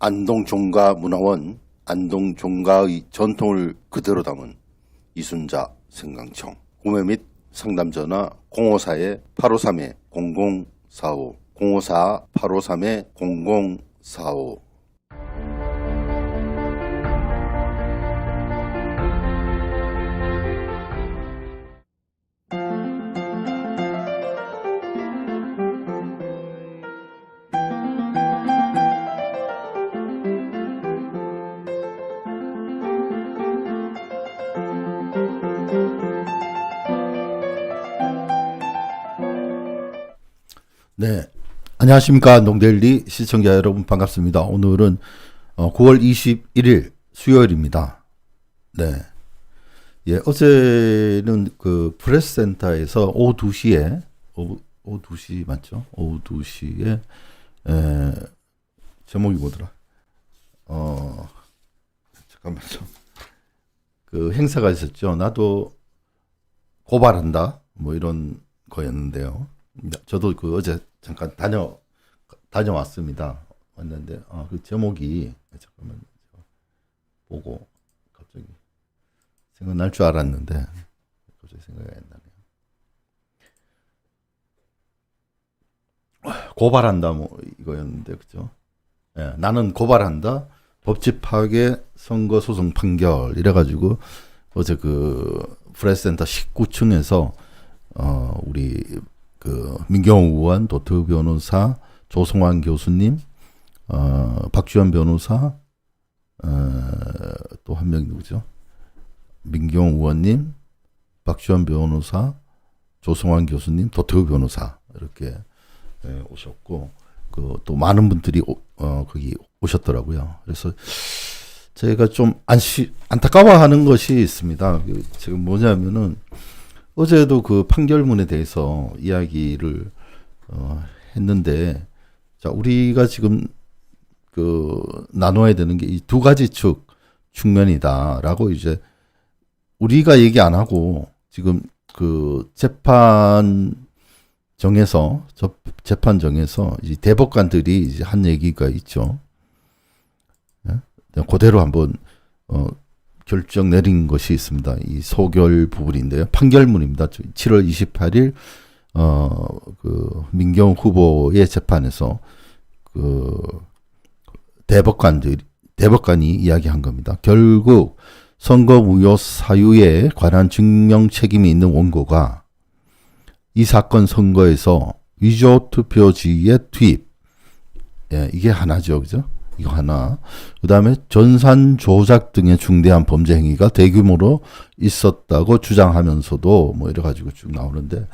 안동종가문화원, 안동종가의 전통을 그대로 담은 이순자 생강청. 구매 및 상담 전화 054-853-0045, 054-853-0045. 네, 안녕하십니까. 안동데일리 시청자 여러분 반갑습니다. 오늘은 9월 21일 수요일입니다. 네, 예, 어제는 그 프레스센터에서 오후 2시에 오후 2시 맞죠? 오후 2시에 제목이 뭐더라? 잠깐만요. 그 행사가 있었죠. 나도 고발한다 뭐 이런 거였는데요. 저도 그 어제 잠깐 다녀왔습니다. 왔는데 그 제목이 잠깐만 보고 갑자기 생각날 줄 알았는데 갑자기 생각이 안 나네요. 고발한다 뭐 이거였는데 그죠? 예, 나는 고발한다. 법치 파괴 선거 소송 판결 이래가지고 어제 그 프레스센터 19층에서 우리 그 민경호 의원, 도트 변호사, 조성환 교수님, 박주현 변호사, 또 한 명 누구죠? 민경호 의원님, 박주현 변호사, 조성환 교수님, 도트 변호사 이렇게 오셨고 그 또 많은 분들이 거기 오셨더라고요. 그래서 제가 좀 안타까워하는 것이 있습니다. 지금 뭐냐면은 어제도 그 판결문에 대해서 이야기를 했는데, 자, 우리가 지금 그 나눠야 되는 게 이 두 가지 측면이다라고 이제 우리가 얘기 안 하고 지금 그 재판정에서 이제 대법관들이 이제 한 얘기가 있죠. 그대로 한번 결정 내린 것이 있습니다. 이 소결 부분인데요. 판결문입니다. 7월 28일 그 민경호 후보의 재판에서 그 대법관이 이야기한 겁니다. 결국 선거 무효 사유에 관한 증명 책임이 있는 원고가 이 사건 선거에서 위조 투표지의 투입, 예, 이게 하나죠, 그죠? 이거 하나. 그 다음에 전산 조작 등의 중대한 범죄 행위가 대규모로 있었다고 주장하면서도 뭐 이래가지고 쭉 나오는데,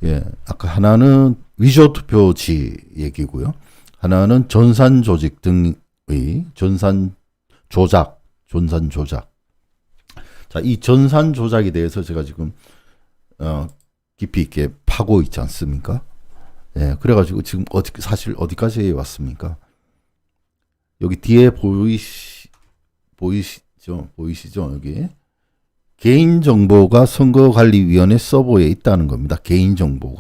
예, 아까 하나는 위조 투표지 얘기고요. 하나는 전산 조직 등의 전산 조작. 자, 이 전산 조작에 대해서 제가 지금 깊이 있게 파고 있지 않습니까? 예, 그래가지고 지금 사실 어디까지 왔습니까? 여기 뒤에 보이시죠? 여기. 개인정보가 선거관리위원회 서버에 있다는 겁니다. 개인정보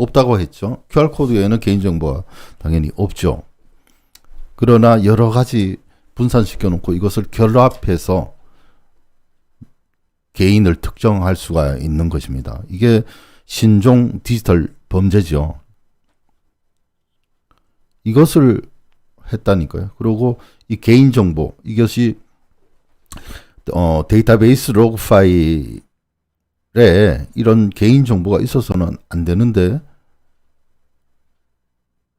없다고 했죠. QR코드에는 개인정보가 당연히 없죠. 그러나 여러 가지 분산시켜 놓고 이것을 결합해서 개인을 특정할 수가 있는 것입니다. 이게 신종 디지털 범죄죠. 이것을 했다니까요. 그리고 이 개인정보, 이것이 데이터베이스 로그 파일에 이런 개인정보가 있어서는 안 되는데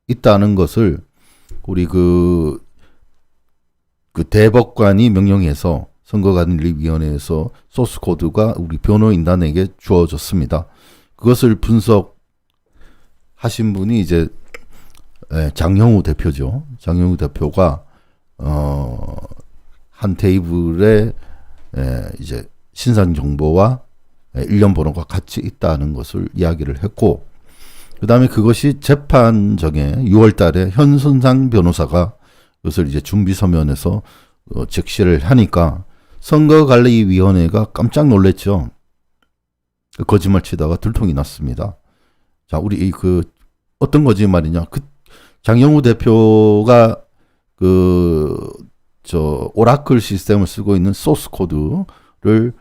있다는 것을 우리 그 대법관이 명령해서 선거관리위원회에서 소스코드가 우리 변호인단에게 주어졌습니다. 그것을 분석하신 분이 이제 장영우 대표죠. 장영우 대표가 한 테이블에 이제 신상 정보와 일련 번호가 같이 있다는 것을 이야기를 했고, 그 다음에 그것이 재판정에 6월 달에 현선상 변호사가 그것을 이제 준비 서면에서 적시를 하니까 선거관리위원회가 깜짝 놀랐죠. 거짓말 치다가 들통이 났습니다. 자, 우리 어떤 거짓말이냐? 장영우 대표가 오라클 시스템을 쓰고 있는 소스 코드를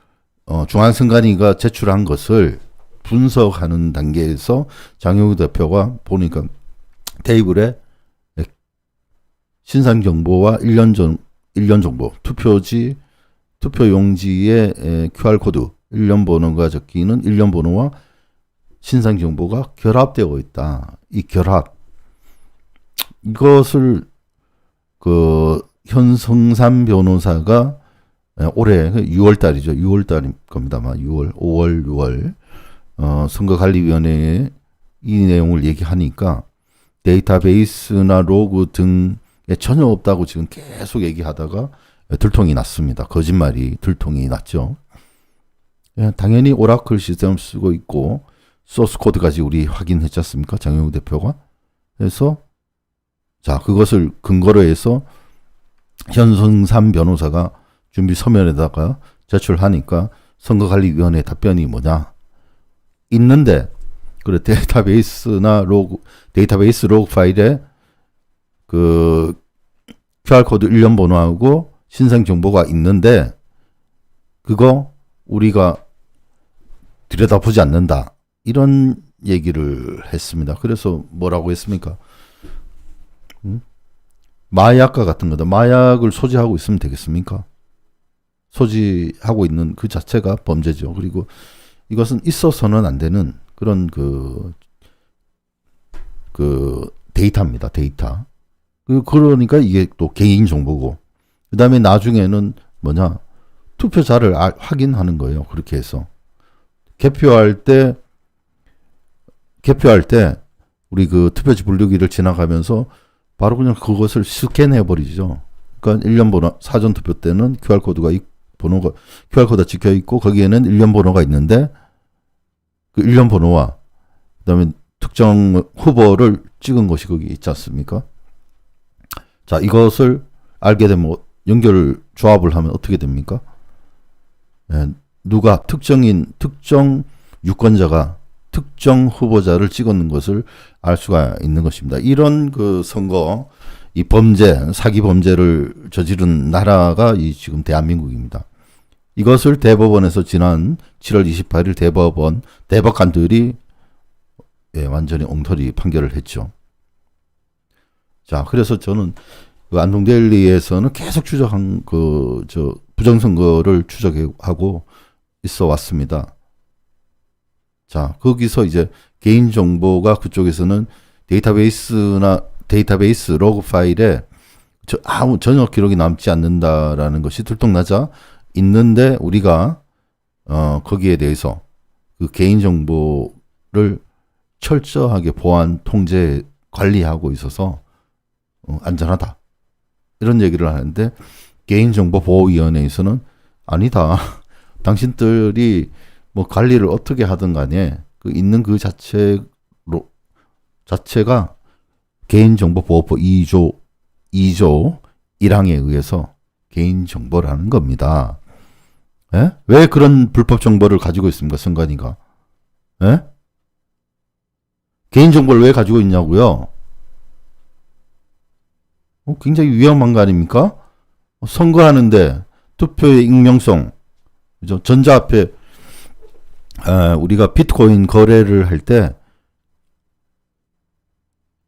중앙선관위가 제출한 것을 분석하는 단계에서 장영우 대표가 보니까 테이블에 신상 정보와 일련 정보, 투표지, 투표 용지의 QR코드, 일련 번호가 적히는 일련 번호와 신상 정보가 결합되어 있다. 이 결합. 이것을 현성삼 변호사가 올해 6월 달이죠. 6월 달일 겁니다. 아마 6월. 선거관리위원회에 이 내용을 얘기하니까 데이터베이스나 로그 등에 전혀 없다고 지금 계속 얘기하다가 들통이 났습니다. 거짓말이 들통이 났죠. 당연히 오라클 시스템을 쓰고 있고 소스 코드까지 우리 확인했지 않습니까? 장영우 대표가. 그래서 자, 그것을 근거로 해서 현성삼 변호사가 준비 서면에다가 제출하니까 선거관리위원회 답변이 뭐냐? 있는데 그래 데이터베이스 로그 파일에 그 QR코드 일련 번호하고 신상 정보가 있는데 그거 우리가 들여다보지 않는다. 이런 얘기를 했습니다. 그래서 뭐라고 했습니까? 마약과 같은 거다. 마약을 소지하고 있으면 되겠습니까? 소지하고 있는 그 자체가 범죄죠. 그리고 이것은 있어서는 안 되는 그런 데이터입니다. 데이터. 그러니까 이게 또 개인 정보고. 그 다음에 나중에는 뭐냐. 투표자를 확인하는 거예요. 그렇게 해서. 개표할 때 우리 그 투표지 분류기를 지나가면서 바로 그냥 그것을 스캔해 버리죠. 그러니까 일련 번호, 사전 투표 때는 QR코드가 찍혀 있고 거기에는 일련 번호가 있는데 그 일련 번호와 그다음에 특정 후보를 찍은 것이 거기 있지 않습니까? 자, 이것을 알게 되면 조합을 하면 어떻게 됩니까? 누가 특정 유권자가 특정 후보자를 찍었는 것을 알 수가 있는 것입니다. 이런 그 선거, 이 사기 범죄를 저지른 나라가 지금 대한민국입니다. 이것을 대법원에서 지난 7월 28일 대법관들이 완전히 엉터리 판결을 했죠. 자, 그래서 저는 그 안동데일리에서는 계속 추적한 부정선거를 추적하고 있어 왔습니다. 자, 거기서 이제 개인정보가 그쪽에서는 데이터베이스 로그 파일에 전혀 기록이 남지 않는다라는 것이 들통나자 있는데 우리가 거기에 대해서 그 개인정보를 철저하게 보안, 통제, 관리하고 있어서 안전하다. 이런 얘기를 하는데 개인정보보호위원회에서는 아니다. 당신들이 뭐 관리를 어떻게 하든 간에 있는 그 자체가 개인정보보호법 2조 1항에 의해서 개인정보라는 겁니다. 에? 왜 그런 불법 정보를 가지고 있습니까? 선관위가. 에? 개인정보를 왜 가지고 있냐고요? 굉장히 위험한 거 아닙니까? 선거하는데 투표의 익명성, 그죠? 전자화폐, 우리가 비트코인 거래를 할 때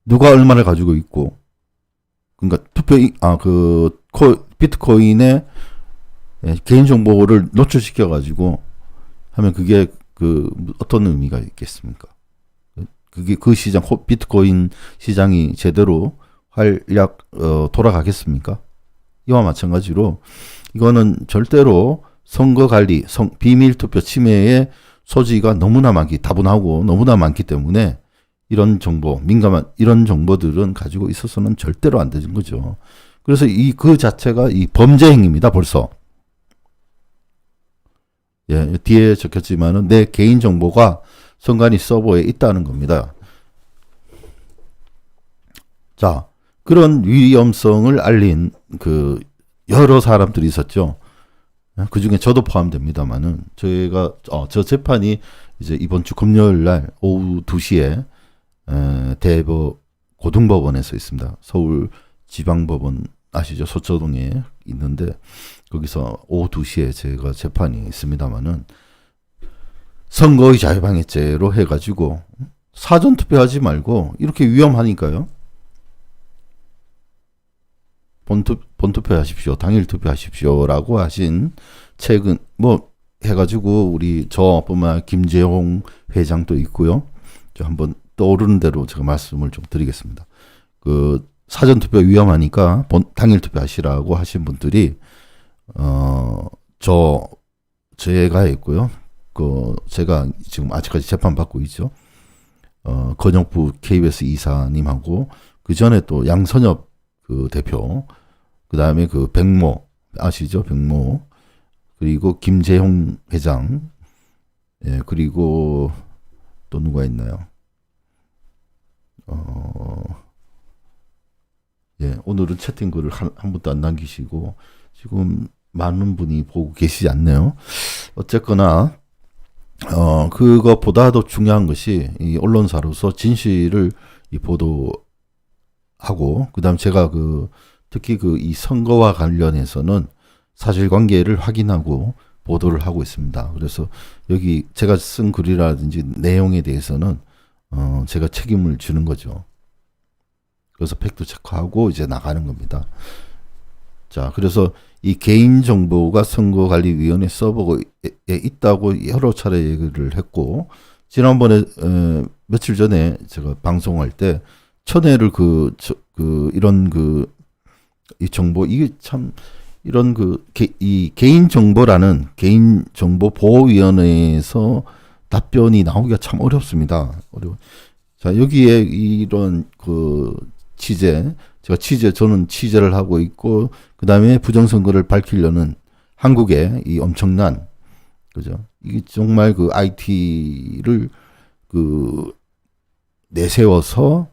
누가 얼마를 가지고 있고, 그러니까 비트코인의 개인정보를 노출시켜 가지고 하면 그게 어떤 의미가 있겠습니까? 그게 그 시장, 비트코인 시장이 제대로 활약 돌아가겠습니까? 이와 마찬가지로 이거는 절대로 선거 관리, 비밀 투표 침해의 소지가 다분하고 너무나 많기 때문에 이런 정보, 민감한 이런 정보들은 가지고 있어서는 절대로 안 되는 거죠. 그래서 그 자체가 이 범죄 행위입니다. 벌써. 예, 뒤에 적혔지만은 내 개인 정보가 선관위 서버에 있다는 겁니다. 자, 그런 위험성을 알린 여러 사람들이 있었죠. 그 중에 저도 포함됩니다만은 저 재판이 이제 이번 주 금요일 날 오후 2시에 고등법원에서 있습니다. 서울 지방법원 아시죠? 서초동에 있는데 거기서 오후 2시에 제가 재판이 있습니다만은 선거의 자유방해죄로 해가지고 사전투표하지 말고 이렇게 위험하니까요. 본투표 하십시오. 당일 투표하십시오라고 하신 책은 뭐 해가지고 우리 저뿐만 아니라 김재홍 회장도 있고요. 저 한번 떠오르는 대로 제가 말씀을 좀 드리겠습니다. 그 사전투표 위험하니까 당일 투표하시라고 하신 분들이 제가 했고요. 제가 지금 아직까지 재판받고 있죠. 건영부 KBS 이사님하고 그 전에 또 양선엽 그 대표, 그 다음에 그 백모 아시죠? 백모, 그리고 김재홍 회장, 예, 그리고 또 누가 있나요? 예, 오늘은 채팅글을 한 분도 안 남기시고 지금 많은 분이 보고 계시지 않네요. 어쨌거나 그것보다도 중요한 것이 이 언론사로서 진실을 이 보도하고 그다음 제가 특히 이 선거와 관련해서는 사실관계를 확인하고 보도를 하고 있습니다. 그래서 여기 제가 쓴 글이라든지 내용에 대해서는 제가 책임을 지는 거죠. 그래서 팩트 체크하고 이제 나가는 겁니다. 자, 그래서 이 개인정보가 선거관리위원회 서버에 있다고 여러 차례 얘기를 했고, 지난번에, 며칠 전에 제가 방송할 때, 천회를 이런 이 정보, 이게 참, 이런 이 개인정보라는 개인정보보호위원회에서 답변이 나오기가 참 어렵습니다. 자, 여기에 이런 저는 취재를 하고 있고, 그 다음에 부정선거를 밝히려는 한국의 이 엄청난, 그죠? 이게 정말 IT를 내세워서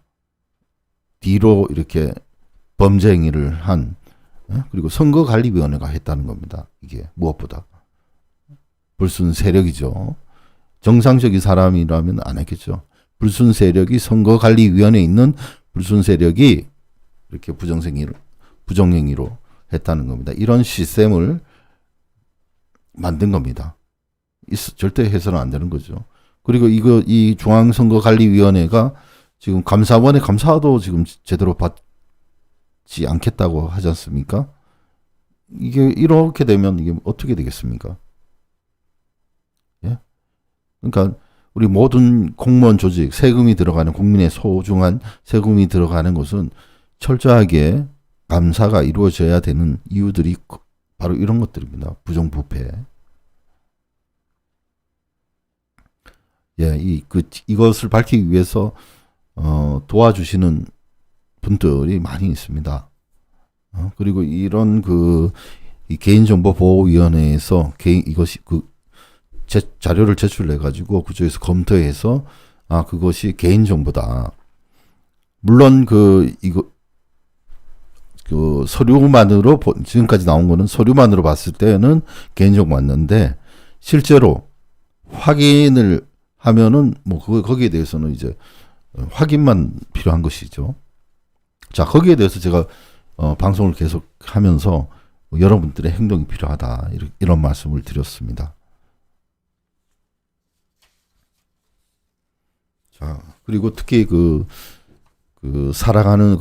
뒤로 이렇게 범죄 행위를 한, 그리고 선거관리위원회가 했다는 겁니다. 이게 무엇보다. 불순 세력이죠. 정상적인 사람이라면 안 했겠죠. 불순 세력이 선거관리위원회에 있는 불순 세력이 이렇게 부정행위로 했다는 겁니다. 이런 시스템을 만든 겁니다. 절대 해서는 안 되는 거죠. 그리고 이 중앙선거관리위원회가 지금 감사원의 감사도 지금 제대로 받지 않겠다고 하지 않습니까? 이게 이렇게 되면 이게 어떻게 되겠습니까? 예? 그러니까 우리 모든 공무원 조직, 세금이 들어가는 국민의 소중한 세금이 들어가는 곳은 철저하게 감사가 이루어져야 되는 이유들이 바로 이런 것들입니다. 부정부패. 예, 이것을 밝히기 위해서 도와주시는 분들이 많이 있습니다. 그리고 이런 이 개인정보보호위원회에서 이것이 자료를 제출해 가지고 그쪽에서 검토해서 그것이 개인정보다. 물론 서류만으로 지금까지 나온 거는 서류만으로 봤을 때는 개인정보 맞는데 실제로 확인을 하면은 거기에 대해서는 이제 확인만 필요한 것이죠. 자, 거기에 대해서 제가 방송을 계속 하면서 여러분들의 행동이 필요하다 이런 말씀을 드렸습니다. 자, 그리고 특히 살아가는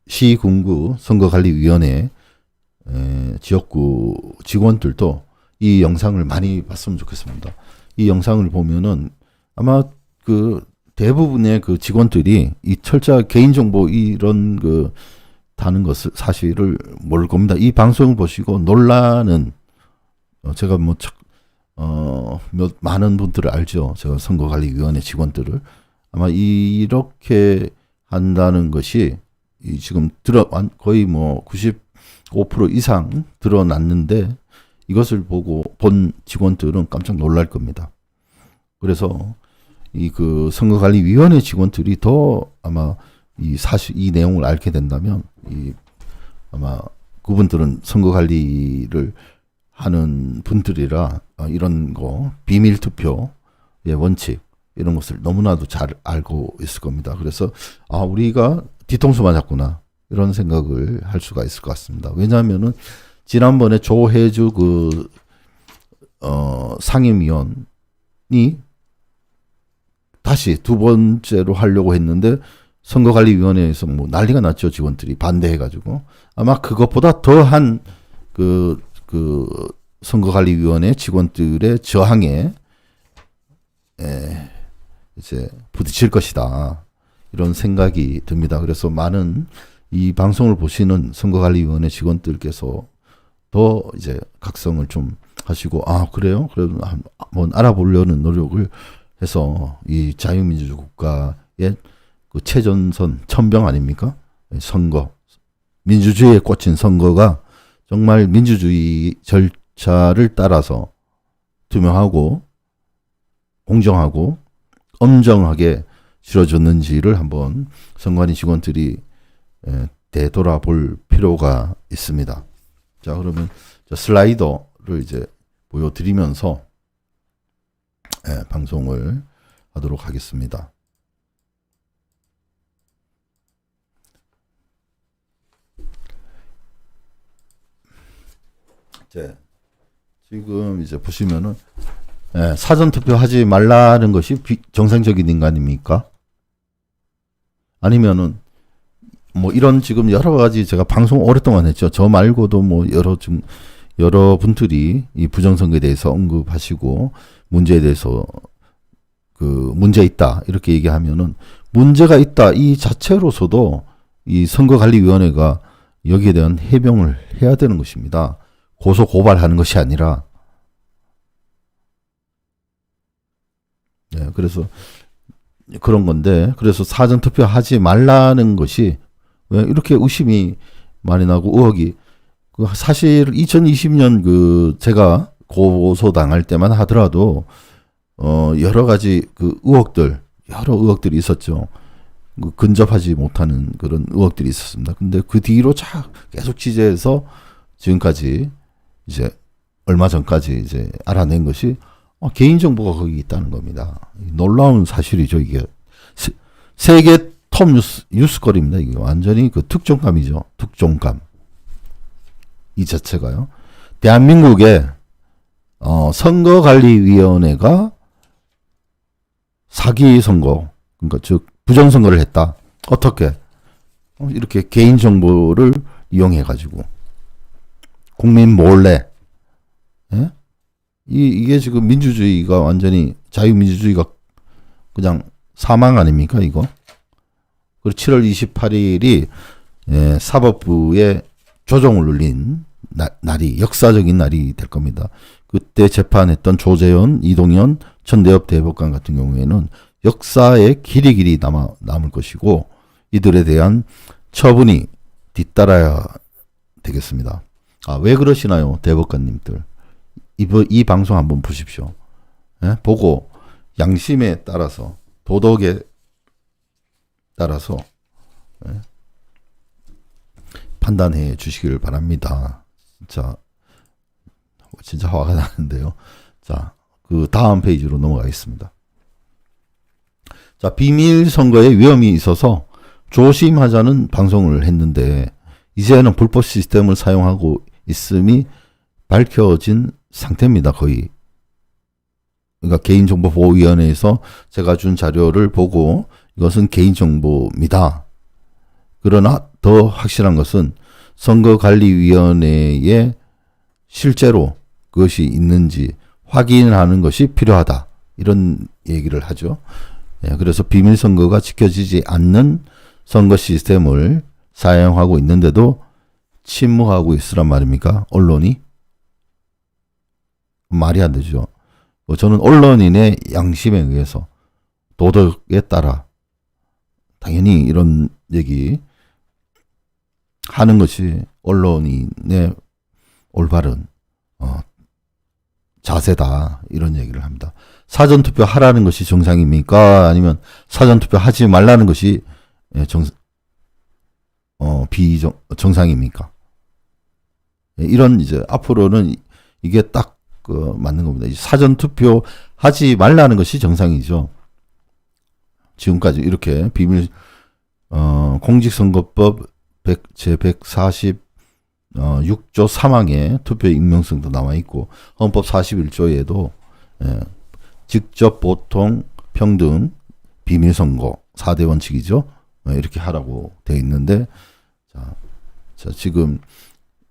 시군구 선거관리위원회 지역구 직원들도 이 영상을 많이 봤으면 좋겠습니다. 이 영상을 보면은 아마 대부분의 직원들이 이 철저한 개인정보 이런 다는 것을 사실을 모를 겁니다. 이 방송을 보시고 놀라는 제가 많은 분들을 알죠. 제가 선거관리위원회 직원들을 아마 이렇게 한다는 것이 지금 거의 95% 이상 드러났는데 이것을 본 직원들은 깜짝 놀랄 겁니다. 그래서 선거관리위원회 직원들이 더 아마 이 내용을 알게 된다면 아마 그분들은 선거관리를 하는 분들이라 이런 비밀투표의 원칙 이런 것을 너무나도 잘 알고 있을 겁니다. 그래서 우리가 뒤통수 맞았구나 이런 생각을 할 수가 있을 것 같습니다. 왜냐하면은 지난번에 조혜주 상임위원이 다시 두 번째로 하려고 했는데 선거관리위원회에서 뭐 난리가 났죠. 직원들이 반대해가지고 아마 그것보다 더한 그 선거관리위원회 직원들의 저항에 이제 부딪힐 것이다 이런 생각이 듭니다. 그래서 많은 이 방송을 보시는 선거관리위원회 직원들께서 더 이제 각성을 좀 하시고 그래요? 그래도 한번 알아보려는 노력을 해서 이 자유민주주의 국가의 그 최전선 천병 아닙니까? 선거 민주주의에 꽂힌 선거가 정말 민주주의 절차를 따라서 투명하고 공정하고 엄정하게 치러졌는지를 한번 선관위 직원들이 되돌아볼 필요가 있습니다. 자, 그러면 슬라이더를 이제 보여드리면서 방송을 하도록 하겠습니다. 지금 이제 보시면은 사전투표 하지 말라는 것이 정상적인 인간입니까? 아니면은 뭐 이런 지금 여러 가지 제가 방송 오랫동안 했죠. 저 말고도 뭐 여러 분들이 이 부정선거에 대해서 언급하시고 문제에 대해서 문제 있다 이렇게 얘기하면은 문제가 있다 이 자체로서도 이 선거관리위원회가 여기에 대한 해명을 해야 되는 것입니다. 고소 고발하는 것이 아니라. 그래서 그런 건데, 그래서 사전투표 하지 말라는 것이 왜 이렇게 의심이 많이 나고 의혹이, 사실 2020년 제가 고소당할 때만 하더라도 여러 가지 여러 의혹들이 있었죠. 근접하지 못하는 그런 의혹들이 있었습니다. 근데 그 뒤로 계속 취재해서 지금까지 이제 얼마 전까지 이제 알아낸 것이 개인정보가 거기 있다는 겁니다. 놀라운 사실이죠, 이게. 세계 톱 뉴스거리입니다. 이게 완전히 특종감이죠. 특종감. 이 자체가요. 대한민국의 선거관리위원회가 사기 선거, 그러니까 즉 부정선거를 했다. 어떻게? 이렇게 개인정보를 이용해가지고 국민 몰래, 이게 지금 민주주의가 완전히 자유민주주의가 그냥 사망 아닙니까 이거? 그리고 7월 28일이 사법부에 조정을 눌린 날이 역사적인 날이 될 겁니다. 그때 재판했던 조재현, 이동현, 천대엽 대법관 같은 경우에는 역사에 길이 남을 것이고 이들에 대한 처분이 뒤따라야 되겠습니다. 왜 그러시나요, 대법관님들? 이 방송 한번 보십시오. 보고 양심에 따라서 도덕에 따라서 판단해 주시길 바랍니다. 진짜 화가 나는데요. 자, 다음 페이지로 넘어가겠습니다. 자, 비밀 선거에 위험이 있어서 조심하자는 방송을 했는데 이제는 불법 시스템을 사용하고 있음이 밝혀진 상태입니다. 거의. 그러니까 개인정보보호위원회에서 제가 준 자료를 보고 이것은 개인정보입니다. 그러나 더 확실한 것은 선거관리위원회에 실제로 그것이 있는지 확인하는 것이 필요하다. 이런 얘기를 하죠. 그래서 비밀선거가 지켜지지 않는 선거 시스템을 사용하고 있는데도 침묵하고 있으란 말입니까? 언론이? 말이 안 되죠. 저는 언론인의 양심에 의해서 도덕에 따라 당연히 이런 얘기 하는 것이 언론인의 올바른 자세다 이런 얘기를 합니다. 사전투표 하라는 것이 정상입니까? 아니면 사전투표 하지 말라는 것이 비정상입니까? 이런 이제 앞으로는 이게 딱 맞는 겁니다. 사전투표 하지 말라는 것이 정상이죠. 지금까지 이렇게 공직선거법 제146조 3항에 투표 익명성도 나와 있고 헌법 41조에도 직접 보통 평등 비밀선거 4대 원칙이죠. 이렇게 하라고 되어 있는데 자 지금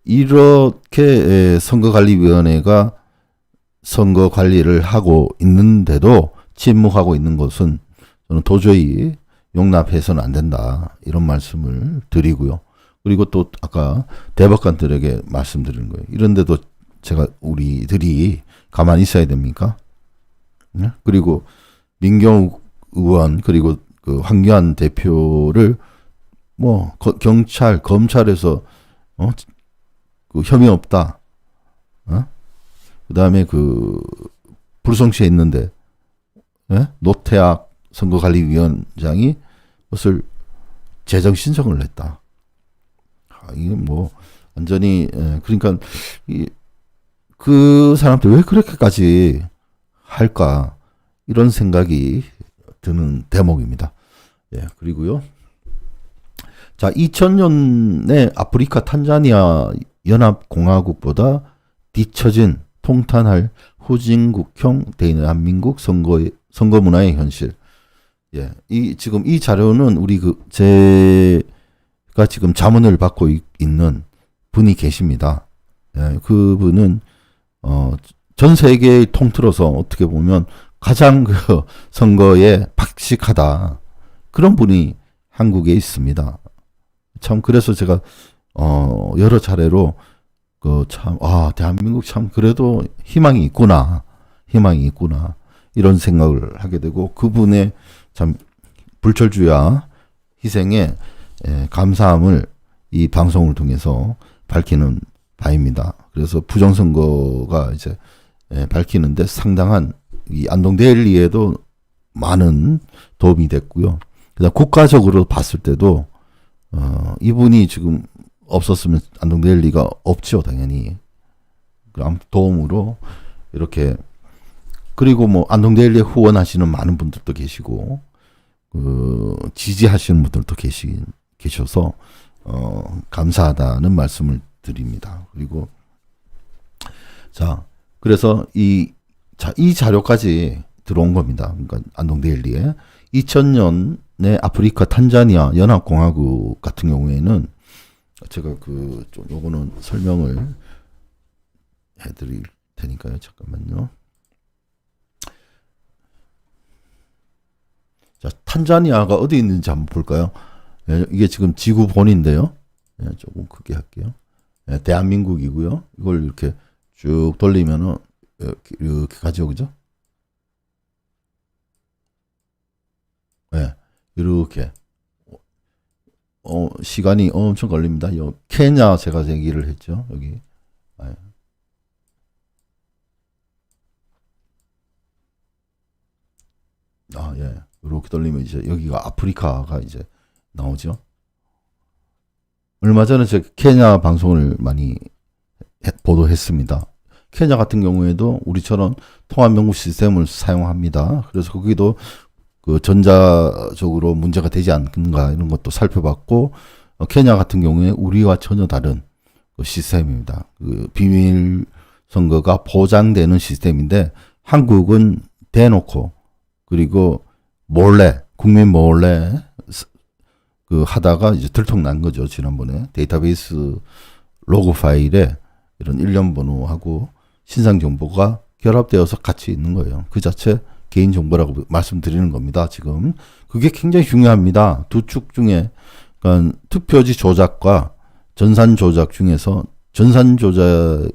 이렇게 선거관리위원회가 선거 관리를 하고 있는데도 침묵하고 있는 것은 저는 도저히 용납해서는 안 된다. 이런 말씀을 드리고요. 그리고 또 아까 대법관들에게 말씀드리는 거예요. 이런데도 우리들이 가만히 있어야 됩니까? 네? 그리고 민경욱 의원 그리고 그 황교안 대표를 경찰 검찰에서 그 혐의 없다. 그다음에 그 불성시에 있는데 노태악 선거관리위원장이 그것을 재정 신청을 했다. 이게 완전히 그러니까 그 사람들 왜 그렇게까지 할까 이런 생각이 드는 대목입니다. 그리고요. 자, 2000년에 아프리카 탄자니아 연합공화국보다 뒤처진 통탄할 후진국형 대한민국 선거 문화의 현실. 지금 이 자료는 제가 지금 자문을 받고 있는 분이 계십니다. 그분은 전 세계를 통틀어서 어떻게 보면 가장 선거에 박식하다 그런 분이 한국에 있습니다. 참 그래서 제가 여러 차례로 대한민국 참 그래도 희망이 있구나 이런 생각을 하게 되고 그분의 참 불철주야 희생에 감사함을 이 방송을 통해서 밝히는 바입니다. 그래서 부정선거가 이제 밝히는데 상당한 이 안동데일리에도 많은 도움이 됐고요. 그다음 국가적으로 봤을 때도 이분이 지금 없었으면 안동데일리가 없죠, 당연히. 도움으로 이렇게 그리고 안동데일리에 후원하시는 많은 분들도 계시고 지지하시는 분들도 계셔서 감사하다는 말씀을 드립니다. 그리고 그래서 이 자료까지 들어온 겁니다. 그러니까 안동데일리에 2000년에 아프리카 탄자니아 연합공화국 같은 경우에는 제가 요거는 설명을 해드릴 테니까요. 잠깐만요. 자, 탄자니아가 어디 있는지 한번 볼까요? 이게 지금 지구 본인데요. 조금 크게 할게요. 대한민국이고요. 이걸 이렇게 쭉 돌리면은 이렇게 가죠, 그죠? 이렇게 시간이 엄청 걸립니다. 케냐 제가 얘기를 했죠, 여기. 이렇게 돌리면 이제 여기가 아프리카가 이제 나오죠. 얼마 전에 제가 케냐 방송을 많이 보도했습니다. 케냐 같은 경우에도 우리처럼 통합명부 시스템을 사용합니다. 그래서 거기도 전자적으로 문제가 되지 않는가 이런 것도 살펴봤고, 케냐 같은 경우에 우리와 전혀 다른 시스템입니다. 비밀 선거가 보장되는 시스템인데 한국은 대놓고 그리고 국민 몰래 하다가 이제 들통난 거죠. 지난번에 데이터베이스 로그 파일에 이런 일련 번호하고 신상 정보가 결합되어서 같이 있는 거예요. 그 자체 개인 정보라고 말씀드리는 겁니다. 지금 그게 굉장히 중요합니다. 두 축 중에 그러니까 투표지 조작과 전산 조작 중에서 전산 조작의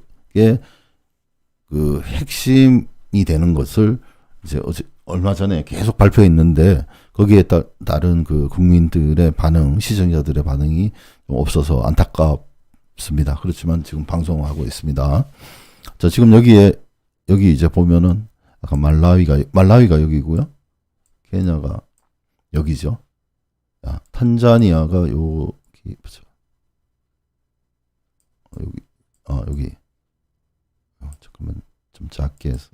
핵심이 되는 것을 이제 얼마 전에 계속 발표했는데 거기에 따른 국민들의 반응, 시청자들의 반응이 좀 없어서 안타깝습니다. 그렇지만 지금 방송하고 있습니다. 자, 지금 여기 이제 보면은 아까 말라위가 여기고요. 케냐가 여기죠. 탄자니아가 여기 보자. 여기. 잠깐만 좀 작게 해서.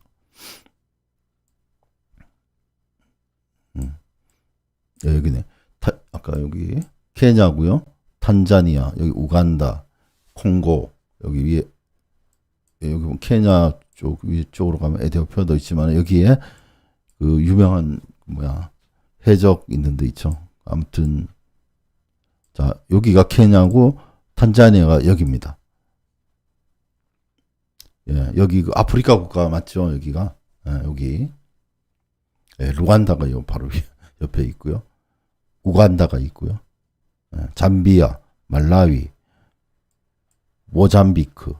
여기네. 아까 여기 케냐고요. 탄자니아, 여기 우간다, 콩고, 여기 위에 여기 보면 케냐 쪽 위쪽으로 가면 에티오피아도 있지만 여기에 그 유명한 해적 있는 데 있죠. 아무튼 자, 여기가 케냐고 탄자니아가 여기입니다. 예, 여기 그 아프리카 국가 맞죠? 여기가 여기 루간다가 바로 옆에 있고요. 우간다가 있고요. 잠비아, 말라위, 모잠비크,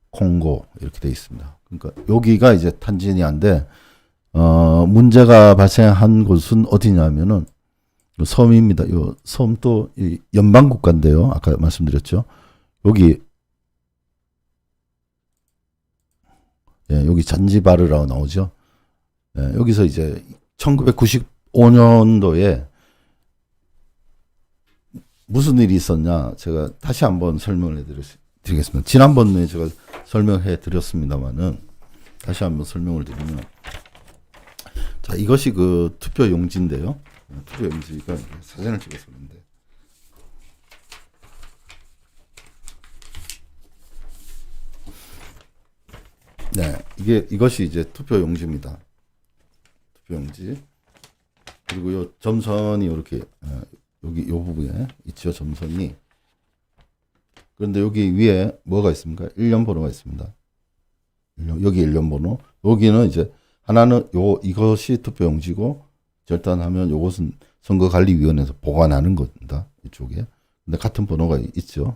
콩고 이렇게 돼 있습니다. 그러니까 여기가 이제 탄자니아인데 문제가 발생한 곳은 어디냐면은 섬입니다. 요 섬도 연방 국가인데요. 아까 말씀드렸죠. 여기 여기 잔지바르라고 나오죠. 여기서 이제 1995년도에 무슨 일이 있었냐 제가 다시 한번 설명을 해드리겠습니다. 지난번에 제가 설명해 드렸습니다만은 다시 한번 설명을 드리면 자 이것이 그 투표 용지인데요. 투표 용지가 사진을 찍었었는데 네 이것이 이제 투표 용지입니다. 투표 용지 그리고 요 점선이 이렇게 여기 요 부분에 있죠. 점선이. 그런데 여기 위에 뭐가 있습니까? 일련 번호가 있습니다. 여기 일련 번호. 여기는 이제 하나는 이것이 투표용지고 절단하면 요것은 선거관리위원회에서 보관하는 겁니다. 이쪽에. 근데 같은 번호가 있죠.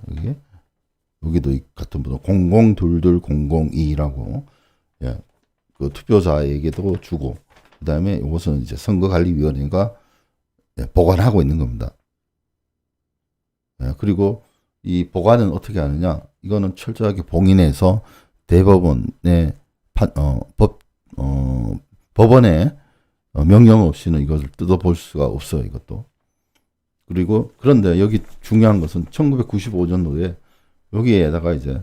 여기도 같은 번호 002202라고 예. 그 투표자에게도 주고 그다음에 이것은 이제 선거관리위원회가 보관하고 있는 겁니다. 그리고 이 보관은 어떻게 하느냐? 이거는 철저하게 봉인해서 대법원의 법원의 명령 없이는 이것을 뜯어볼 수가 없어요. 이것도. 그리고 그런데 여기 중요한 것은 1995년도에 여기에다가 이제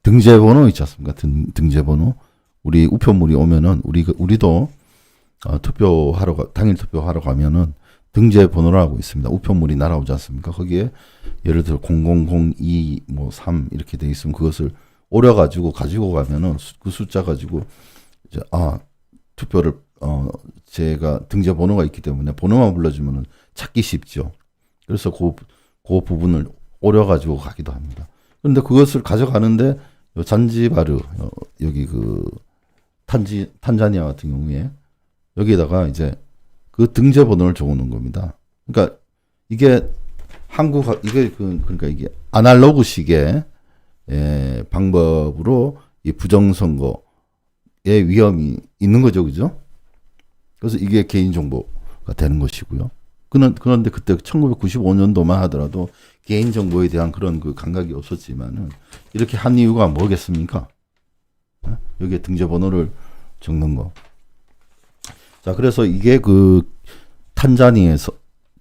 등재번호 있지 않습니까? 등재번호. 우리 우편물이 오면은 우리도 당일 투표하러 가면은 등재 번호라고 있습니다. 우편물이 날아오지 않습니까? 거기에 예를 들어 0002 3 이렇게 돼 있으면 그것을 오려 가지고 가면은 그 숫자 가지고 이제 투표를 제가 등재 번호가 있기 때문에 번호만 불러주면은 찾기 쉽죠. 그래서 그 부분을 오려 가지고 가기도 합니다. 그런데 그것을 가져가는데 잔지바르 여기 그 탄자니아 같은 경우에 여기에다가 이제 그 등재 번호를 적어놓은 겁니다. 그러니까 이게 그러니까 이게 아날로그식의 방법으로 이 부정선거의 위험이 있는 거죠, 그죠? 그래서 이게 개인정보가 되는 것이고요. 그런데 그때 1995년도만 하더라도 개인정보에 대한 그런 그 감각이 없었지만은 이렇게 한 이유가 뭐겠습니까? 여기에 등재 번호를 적는 거. 자, 그래서 이게 그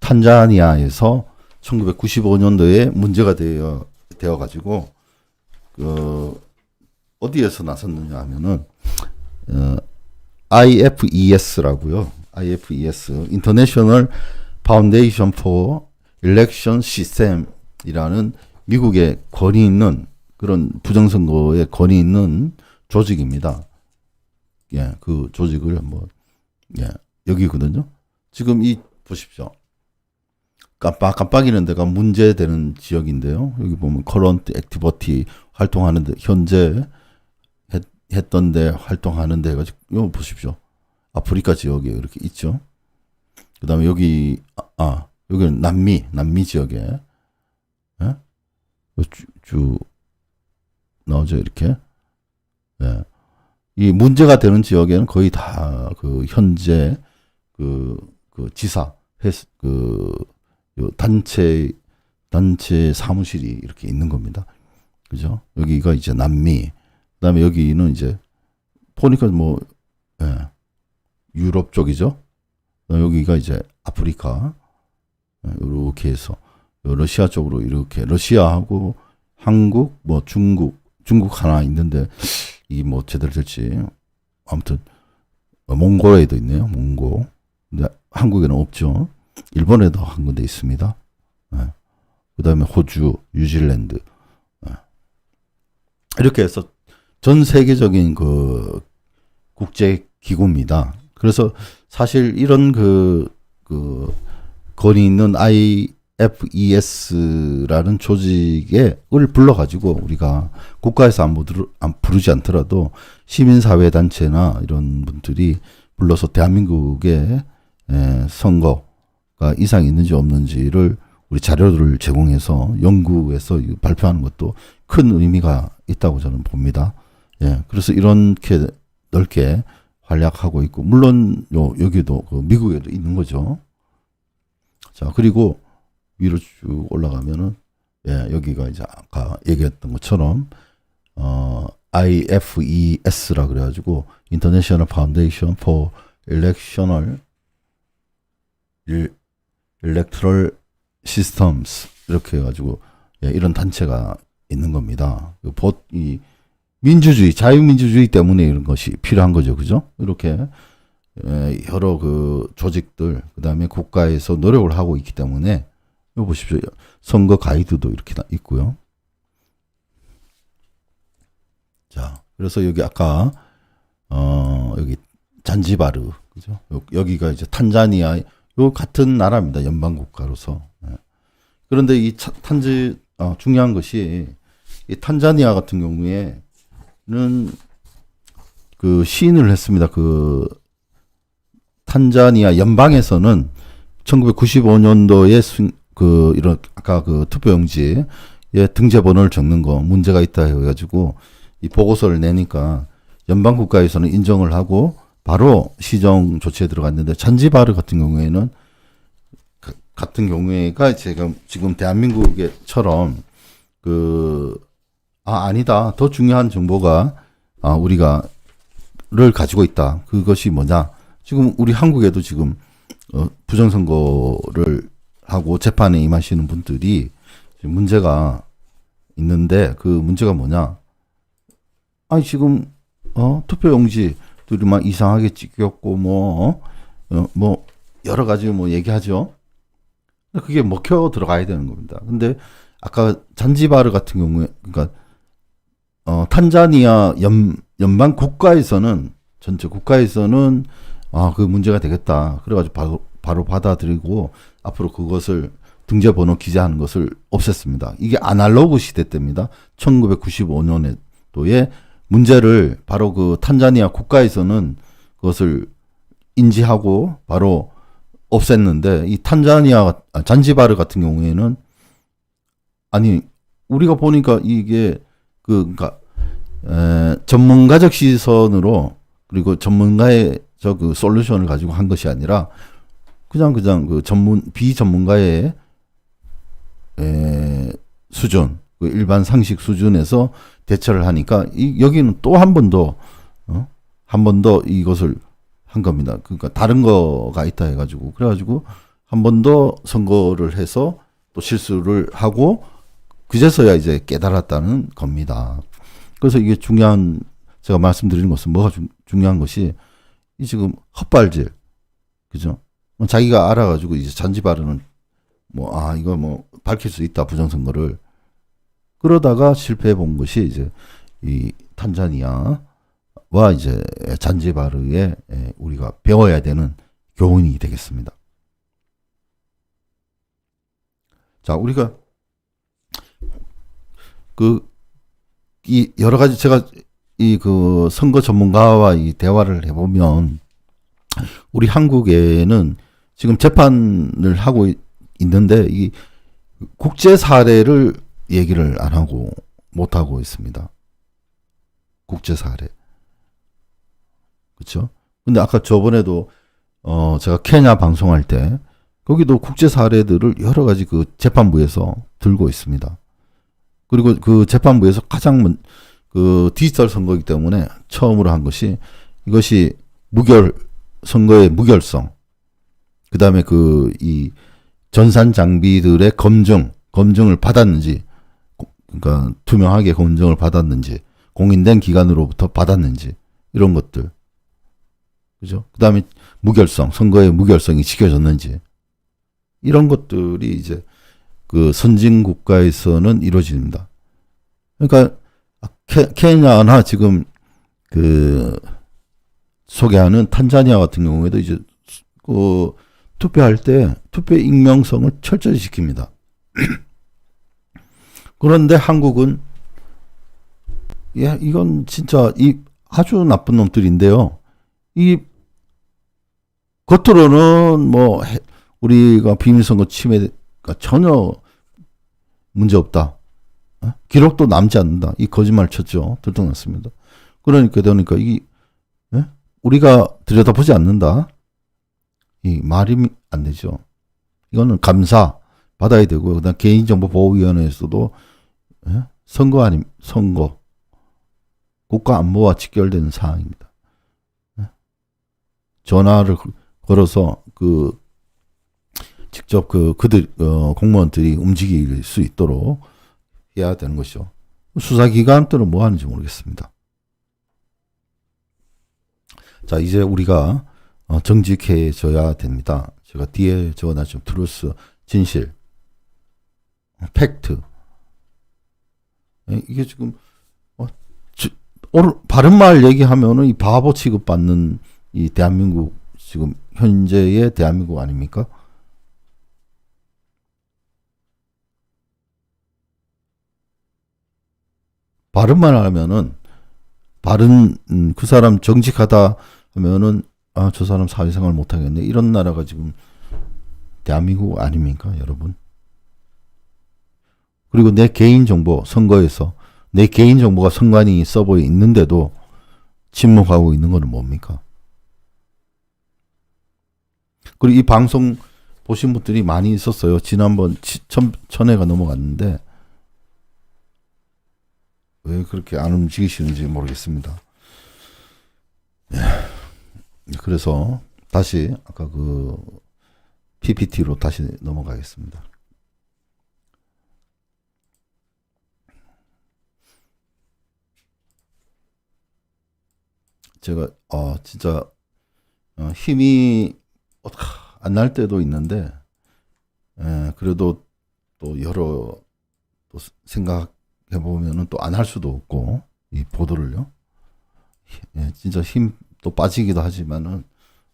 탄자니아에서 1995년도에 문제가 되어 가지고 어디에서 나섰느냐 하면은 IFES라고요. IFES International Foundation for Election System이라는 미국의 권위 있는 그런 부정선거에 권위 있는 조직입니다. 예, 그 조직을 한번 여기거든요. 지금 보십시오. 깜빡이는 데가 문제되는 지역인데요. 여기 보면 커런트 액티비티 활동하는데 현재 했던 데 활동하는 데가 이거 보십시오. 아프리카 지역에 이렇게 있죠. 그다음에 여기는 남미 지역에 쭉 나오죠. 이렇게. 예. 이 문제가 되는 지역에는 거의 다 그 현재 그 지사 요 단체 사무실이 이렇게 있는 겁니다. 그죠? 여기가 이제 남미. 그다음에 여기는 이제 보니까 유럽 쪽이죠. 여기가 이제 아프리카. 이렇게 해서 러시아 쪽으로 이렇게 러시아하고 한국 중국 하나 있는데 이 제대로 될지 아무튼 몽골에도 있네요. 몽골. 근데 한국에는 없죠. 일본에도 한 군데 있습니다. 그 다음에 호주, 뉴질랜드. 이렇게 해서 전 세계적인 그 국제 기구입니다. 그래서 사실 이런 그 건이 있는 IFES라는 조직을 불러가지고 우리가 국가에서 안 부르지 않더라도 시민사회 단체나 이런 분들이 불러서 대한민국의 선거가 이상이 있는지 없는지를 우리 자료를 제공해서 연구해서 발표하는 것도 큰 의미가 있다고 저는 봅니다. 예, 그래서 이렇게 넓게 활약하고 있고, 물론 여기도 미국에도 있는 거죠. 자, 그리고 위로 쭉 올라가면은 여기가 이제 아까 얘기했던 것처럼 IFES라 그래가지고 International Foundation for Electoral Systems 이렇게 해가지고 이런 단체가 있는 겁니다. 이 민주주의, 자유민주주의 때문에 이런 것이 필요한 거죠, 그죠? 이렇게 여러 그 조직들, 그 다음에 국가에서 노력을 하고 있기 때문에 이거 보십시오. 선거 가이드도 이렇게 있고요. 자, 그래서 여기 아까 여기 잔지바르, 그죠? 여기가 이제 탄자니아, 요 같은 나라입니다. 연방 국가로서. 그런데 이 중요한 것이 이 탄자니아 같은 경우에는 그 시인을 했습니다. 그 탄자니아 연방에서는 1995년도에 이런 아까 그 투표용지에 등재 번호를 적는 거 문제가 있다 해가지고 이 보고서를 내니까 연방 국가에서는 인정을 하고 바로 시정 조치에 들어갔는데 잔지바르 같은 경우에는 같은 경우에가 지금 대한민국처럼 아니다. 더 중요한 정보가 우리가를 가지고 있다. 그것이 뭐냐? 지금 우리 한국에도 지금 부정선거를 하고 재판에 임하시는 분들이 지금 문제가 있는데 그 문제가 뭐냐? 아니 지금 투표용지들이 막 이상하게 찍혔고 뭐 여러 가지 얘기하죠. 그게 먹혀 들어가야 되는 겁니다. 근데 아까 잔지바르 같은 경우에 그러니까 탄자니아 연방 국가에서는 전체 국가에서는 그 문제가 되겠다. 그래가지고 바로 받아들이고 앞으로 그것을 등재번호 기재하는 것을 없앴습니다. 이게 아날로그 시대 때입니다. 1995년도에 문제를 바로 그 탄자니아 국가에서는 그것을 인지하고 바로 없앴는데 이 잔지바르 같은 경우에는 아니 우리가 보니까 이게 그러니까 전문가적 시선으로 그리고 전문가의 그 솔루션을 가지고 한 것이 아니라 그냥 그 비전문가의 수준, 그 일반 상식 수준에서 대처를 하니까 여기는 또 한 번 더 이것을 한 겁니다. 그러니까 다른 거가 있다 해가지고 그래가지고 한 번 더 선거를 해서 또 실수를 하고 그제서야 이제 깨달았다는 겁니다. 그래서 이게 제가 말씀드리는 것은 뭐가 중요한 것이 이 지금 헛발질, 그죠? 자기가 알아가지고 이제 잔지바르는 이거 밝힐 수 있다 부정선거를 그러다가 실패해 본 것이 이제 이 탄자니아와 이제 잔지바르에 우리가 배워야 되는 교훈이 되겠습니다. 자, 우리가 이 여러 가지 제가 그 선거 전문가와 이 대화를 해보면 우리 한국에는 지금 재판을 하고 있는데 이 국제 사례를 얘기를 안 하고 못 하고 있습니다. 국제 사례. 그렇죠? 근데 아까 저번에도 제가 케냐 방송할 때 거기도 국제 사례들을 여러 가지 그 재판부에서 들고 있습니다. 그리고 그 재판부에서 가장 그 디지털 선거이기 때문에 처음으로 한 것이 이것이 선거의 무결성, 그 다음에 이 전산 장비들의 검증을 받았는지, 그러니까 투명하게 검증을 받았는지, 공인된 기관으로부터 받았는지, 이런 것들. 그죠? 그 다음에 선거의 무결성이 지켜졌는지. 이런 것들이 이제 그 선진 국가에서는 이루어집니다. 그러니까 케냐나 지금 그 소개하는 탄자니아 같은 경우에도 이제 그 투표할 때 투표 익명성을 철저히 지킵니다. 그런데 한국은 이건 진짜 이 아주 나쁜 놈들인데요. 이 겉으로는 뭐 우리가 비밀선거 침해가 전혀 문제 없다. 기록도 남지 않는다. 이 거짓말 쳤죠. 들통났습니다. 그러니까 이 우리가 들여다보지 않는다. 이 말이 안 되죠. 이거는 감사 받아야 되고요. 그다음 개인정보보호위원회에서도 선거 국가 안보와 직결되는 사항입니다. 전화를 걸어서 직접 그들 공무원들이 움직일 수 있도록 해야 되는 것이죠. 수사기관들은 뭐 하는지 모르겠습니다. 자, 이제 우리가 정직해져야 됩니다. 제가 뒤에 적어놨죠. 트루스, 진실, 팩트. 이게 지금 오늘 바른말 얘기하면은 이 바보 취급받는 이 대한민국 지금 현재의 대한민국 아닙니까? 바른말 하면은 그 사람 정직하다 하면은 저 사람 사회생활 못하겠네. 이런 나라가 지금 대한민국 아닙니까, 여러분? 그리고 내 개인정보 선거에서 내 개인정보가 선관위 서버에 있는데도 침묵하고 있는 거는 뭡니까? 그리고 이 방송 보신 분들이 많이 있었어요. 지난번 1000회가 넘어갔는데 왜 그렇게 안 움직이시는지 모르겠습니다. 그래서 다시 아까 그 PPT로 다시 넘어가겠습니다. 제가 진짜 힘이 안 날 때도 있는데 그래도 또 여러 또 생각해 보면은 또 안 할 수도 없고 이 보도를요. 진짜 힘 또 빠지기도 하지만은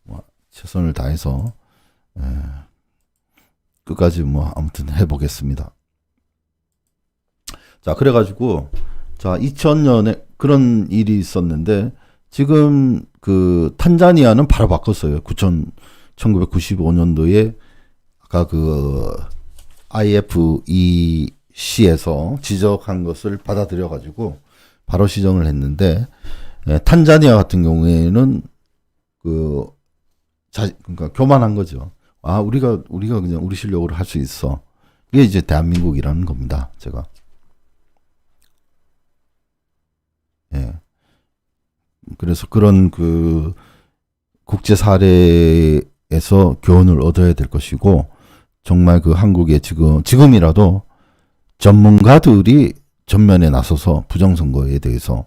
뭐 최선을 다해서 끝까지 뭐 아무튼 해보겠습니다. 자, 그래가지고 자 2000년에 그런 일이 있었는데 지금 그 탄자니아는 바로 바꿨어요. 1995년도에 아까 그 IFEC에서 지적한 것을 받아들여가지고 바로 시정을 했는데 탄자니아 같은 경우에는 그러니까 교만한 거죠. 우리가 그냥 우리 실력으로 할 수 있어. 이게 이제 대한민국이라는 겁니다. 제가. 그래서 그런 그 국제 사례에서 교훈을 얻어야 될 것이고 정말 그 한국에 지금이라도 전문가들이 전면에 나서서 부정선거에 대해서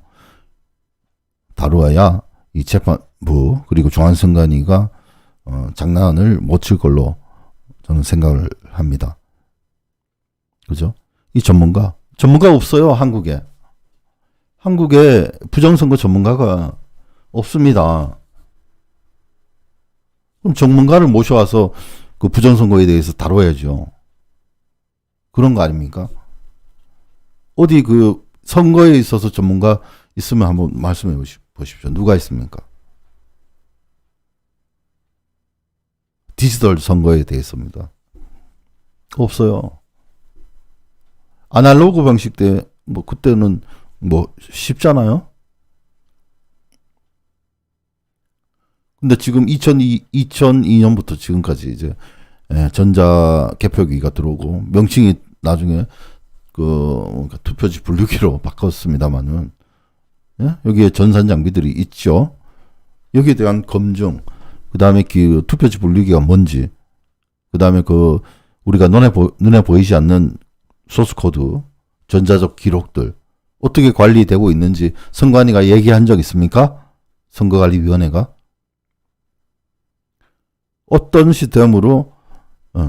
다루어야 이 재판부 그리고 중앙선관위가 장난을 못 칠 걸로 저는 생각을 합니다. 그죠? 이 전문가 없어요. 한국에 부정선거 전문가가 없습니다. 그럼 전문가를 모셔와서 그 부정선거에 대해서 다뤄야죠. 그런 거 아닙니까? 어디 그 선거에 있어서 전문가 있으면 한번 말씀해 보십시오. 누가 있습니까? 디지털 선거에 대해서입니다. 없어요. 아날로그 방식 때 뭐 그때는 뭐 쉽잖아요. 근데 지금 2002년부터 지금까지 이제 전자 개표기가 들어오고 명칭이 나중에 그 투표지 분류기로 바꿨습니다만은 여기에 전산 장비들이 있죠. 여기에 대한 검증, 그 다음에 그 투표지 분류기가 뭔지, 그 다음에 그 우리가 눈에 보이지 않는 소스 코드, 전자적 기록들 어떻게 관리되고 있는지 선관위가 얘기한 적 있습니까? 선거관리위원회가 어떤 시스템으로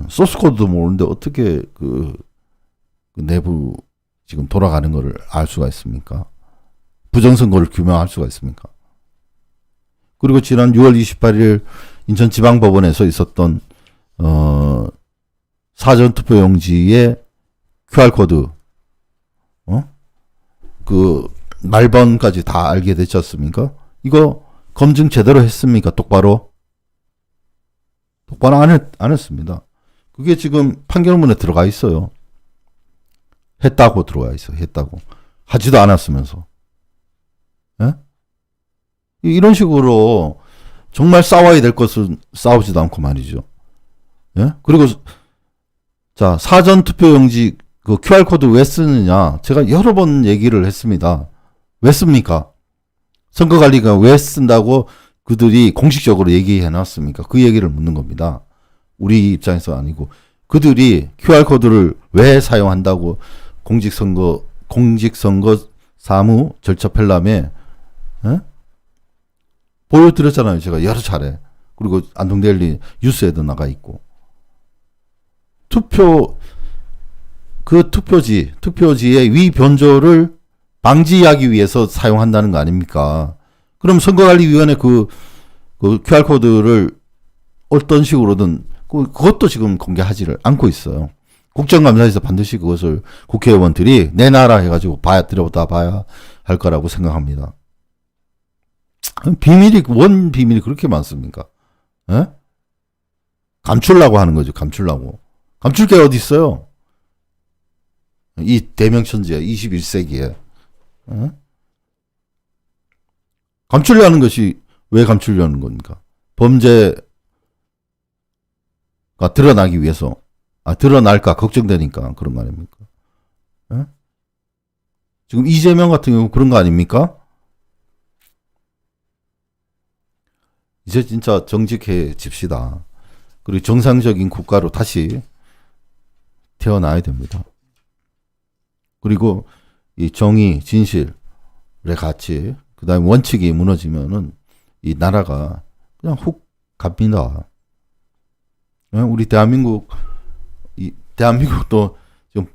소스 코드도 모르는데 어떻게 그 내부 지금 돌아가는 거를 알 수가 있습니까? 부정선거를 규명할 수가 있습니까? 그리고 지난 6월 28일 인천지방법원에서 있었던 사전투표용지의 QR코드 그 말번까지 다 알게 되지 않습니까? 이거 검증 제대로 했습니까? 똑바로 안 했습니다. 그게 지금 판결문에 들어가 있어요. 했다고 들어가 있어요. 했다고. 하지도 않았으면서. 예? 이런 식으로 정말 싸워야 될 것은 싸우지도 않고 말이죠. 예? 그리고 자, 사전투표용지 그 QR코드 왜 쓰느냐. 제가 여러 번 얘기를 했습니다. 왜 씁니까? 선거관리가 왜 쓴다고 그들이 공식적으로 얘기해 놨습니까? 그 얘기를 묻는 겁니다. 우리 입장에서 아니고. 그들이 QR코드를 왜 사용한다고 공직선거 사무 절차 편람에 보여드렸잖아요. 제가 여러 차례. 그리고 안동데일리 뉴스에도 나가 있고. 투표지의 위변조를 방지하기 위해서 사용한다는 거 아닙니까? 그럼 선거관리위원회 그 QR코드를 어떤 식으로든 그것도 지금 공개하지를 않고 있어요. 국정감사에서 반드시 그것을 국회의원들이 내놔라 해가지고 들여다봐야 할 거라고 생각합니다. 원 비밀이 그렇게 많습니까? 에? 감추려고 하는 거죠. 감추려고. 감출 게 어디 있어요? 이 대명천지야. 21세기에. 에? 감추려는 것이 왜 감추려는 겁니까? 범죄가 드러나기 위해서. 드러날까 걱정되니까 그런 거 아닙니까? 에? 지금 이재명 같은 경우 그런 거 아닙니까? 이제 진짜 정직해집시다. 그리고 정상적인 국가로 다시 태어나야 됩니다. 그리고 이 정의, 진실의 가치, 그 다음에 원칙이 무너지면은 이 나라가 그냥 훅 갑니다. 우리 대한민국도 좀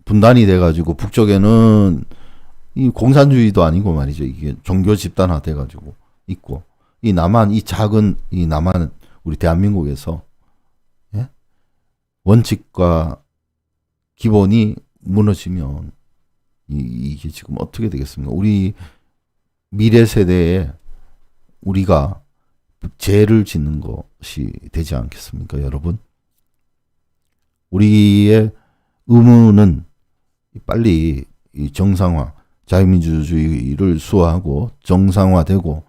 분단이 돼가지고 북쪽에는 이 공산주의도 아니고 말이죠. 이게 종교 집단화 돼가지고 있고 이 작은 남한 우리 대한민국에서 원칙과 기본이 무너지면 이게 지금 어떻게 되겠습니까? 우리 미래 세대에 우리가 죄를 짓는 것이 되지 않겠습니까, 여러분? 우리의 의무는 빨리 이 정상화, 자유민주주의를 수호하고 정상화되고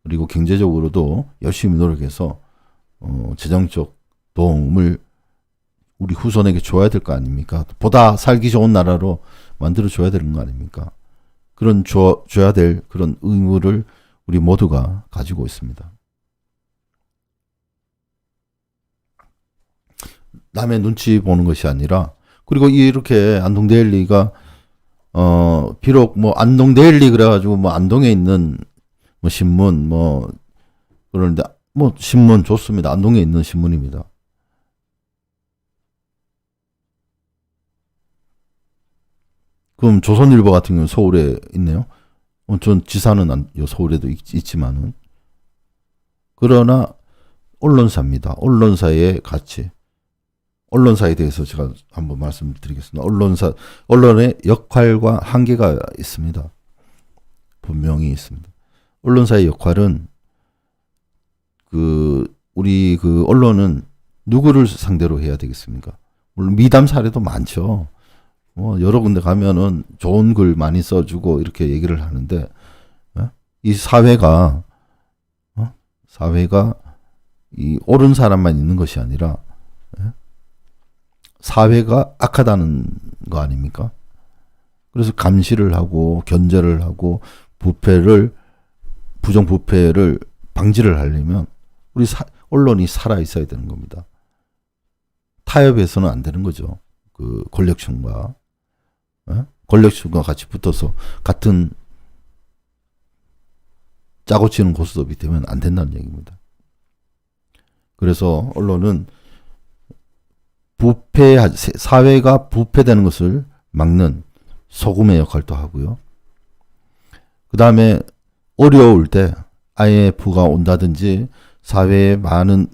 그리고 경제적으로도 열심히 노력해서 재정적 도움을 우리 후손에게 줘야 될 거 아닙니까? 보다 살기 좋은 나라로 만들어 줘야 되는 거 아닙니까? 그런 줘야 될 그런 의무를 우리 모두가 가지고 있습니다. 남의 눈치 보는 것이 아니라 그리고 이렇게 안동데일리가 비록 뭐 안동데일리 그래가지고 뭐 안동에 있는 뭐 신문 뭐 그런데 뭐 신문 좋습니다. 안동에 있는 신문입니다. 그럼 조선일보 같은 경우는 서울에 있네요. 전 지사는 서울에도 있지만은 그러나 언론사입니다. 언론사의 가치. 언론사에 대해서 제가 한번 말씀드리겠습니다. 언론의 역할과 한계가 있습니다. 분명히 있습니다. 언론사의 역할은 우리 언론은 누구를 상대로 해야 되겠습니까? 물론 미담 사례도 많죠. 여러 군데 가면은 좋은 글 많이 써주고 이렇게 얘기를 하는데 이 사회가 이 옳은 사람만 있는 것이 아니라 사회가 악하다는 거 아닙니까? 그래서 감시를 하고 견제를 하고 부정부패를 방지를 하려면 우리 언론이 살아 있어야 되는 겁니다. 타협해서는 안 되는 거죠. 그 권력층과 같이 붙어서 같은 짜고 치는 고스톱이 되면 안 된다는 얘기입니다. 그래서 언론은 사회가 부패되는 것을 막는 소금의 역할도 하고요. 그 다음에 어려울 때 IMF가 온다든지 사회에 많은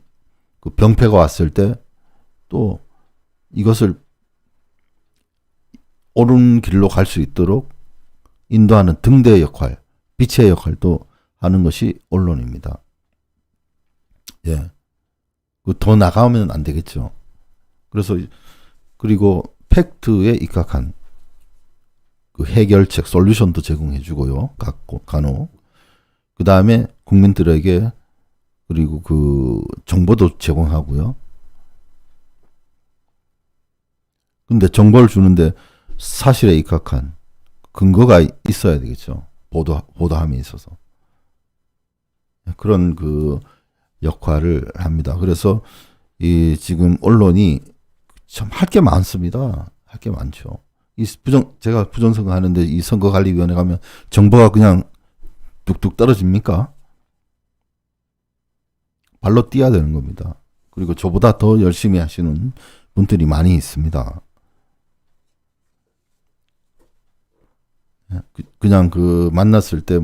그 병폐가 왔을 때 또 이것을 옳은 길로 갈 수 있도록 인도하는 등대의 역할, 빛의 역할도 하는 것이 언론입니다. 예. 더 나가면 안 되겠죠. 그래서 그리고 팩트에 입각한 그 해결책, 솔루션도 제공해 주고요. 간혹. 그 다음에 국민들에게 그리고 그 정보도 제공하고요. 근데 정보를 주는데 사실에 입각한 근거가 있어야 되겠죠. 보도함에 있어서. 그런 그 역할을 합니다. 그래서 이 지금 언론이 참 할 게 많습니다. 할 게 많죠. 제가 부정선거 하는데 이 선거관리위원회 가면 정보가 그냥 뚝뚝 떨어집니까? 발로 뛰어야 되는 겁니다. 그리고 저보다 더 열심히 하시는 분들이 많이 있습니다. 그냥 그 만났을 때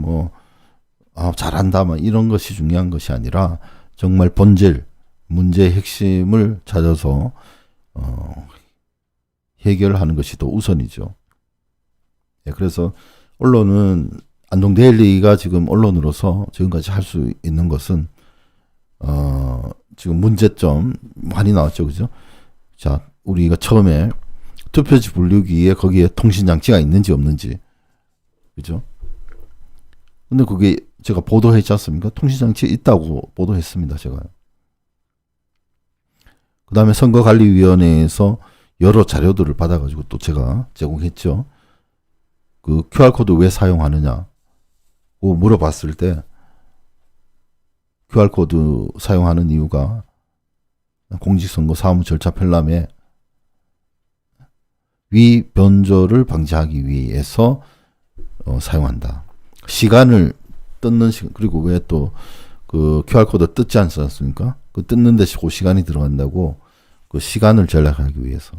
잘한다 이런 것이 중요한 것이 아니라 정말 본질, 문제의 핵심을 찾아서 해결하는 것이 더 우선이죠. 그래서 언론은 안동데일리가 지금 언론으로서 지금까지 할 수 있는 것은 지금 문제점 많이 나왔죠, 그죠? 자, 우리가 처음에 투표지 분류기에 거기에 통신장치가 있는지 없는지, 그죠? 근데 그게 제가 보도했지 않습니까? 통신장치 있다고 보도했습니다, 제가. 그 다음에 선거관리위원회에서 여러 자료들을 받아가지고 또 제가 제공했죠. 그 QR코드 왜 사용하느냐고 물어봤을 때 QR코드 사용하는 이유가 공직선거 사무 절차 편람에 위 변조를 방지하기 위해서 사용한다. 시간을 뜯는 시간, 그리고 왜 또 그 QR코드 뜯지 않습니까? 그 뜯는 데 시간이 들어간다고 그 시간을 절약하기 위해서.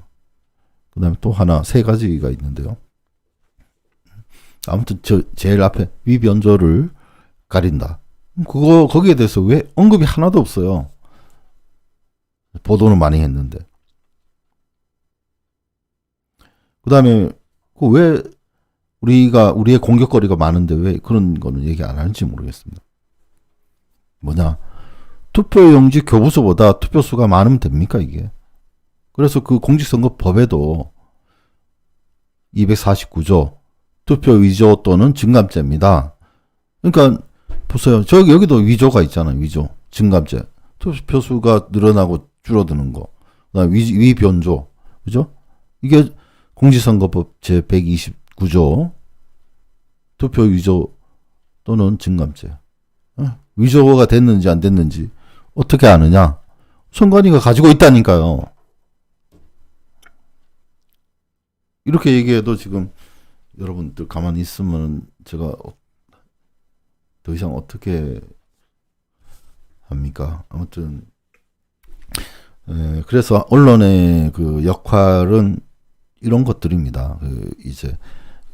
그 다음에 또 하나, 3가지가 있는데요. 아무튼 제일 앞에 위 변조를 가린다. 거기에 대해서 왜 언급이 하나도 없어요. 보도는 많이 했는데. 그 다음에 왜 우리의 공격거리가 많은데 왜 그런 거는 얘기 안 하는지 모르겠습니다. 투표용지 교부수보다 투표수가 많으면 됩니까, 이게? 그래서 그 공직선거법에도 249조 투표 위조 또는 증감죄입니다. 그러니까 보세요. 여기도 위조가 있잖아요. 위조, 증감죄. 투표수가 늘어나고 줄어드는 거. 그다음에 위변조. 그죠? 이게 공직선거법 제129조 투표 위조 또는 증감죄. 위조가 됐는지 안 됐는지 어떻게 아느냐? 선관위가 가지고 있다니까요. 이렇게 얘기해도 지금 여러분들 가만히 있으면 제가 더 이상 어떻게 합니까? 아무튼 그래서 언론의 그 역할은 이런 것들입니다. 이제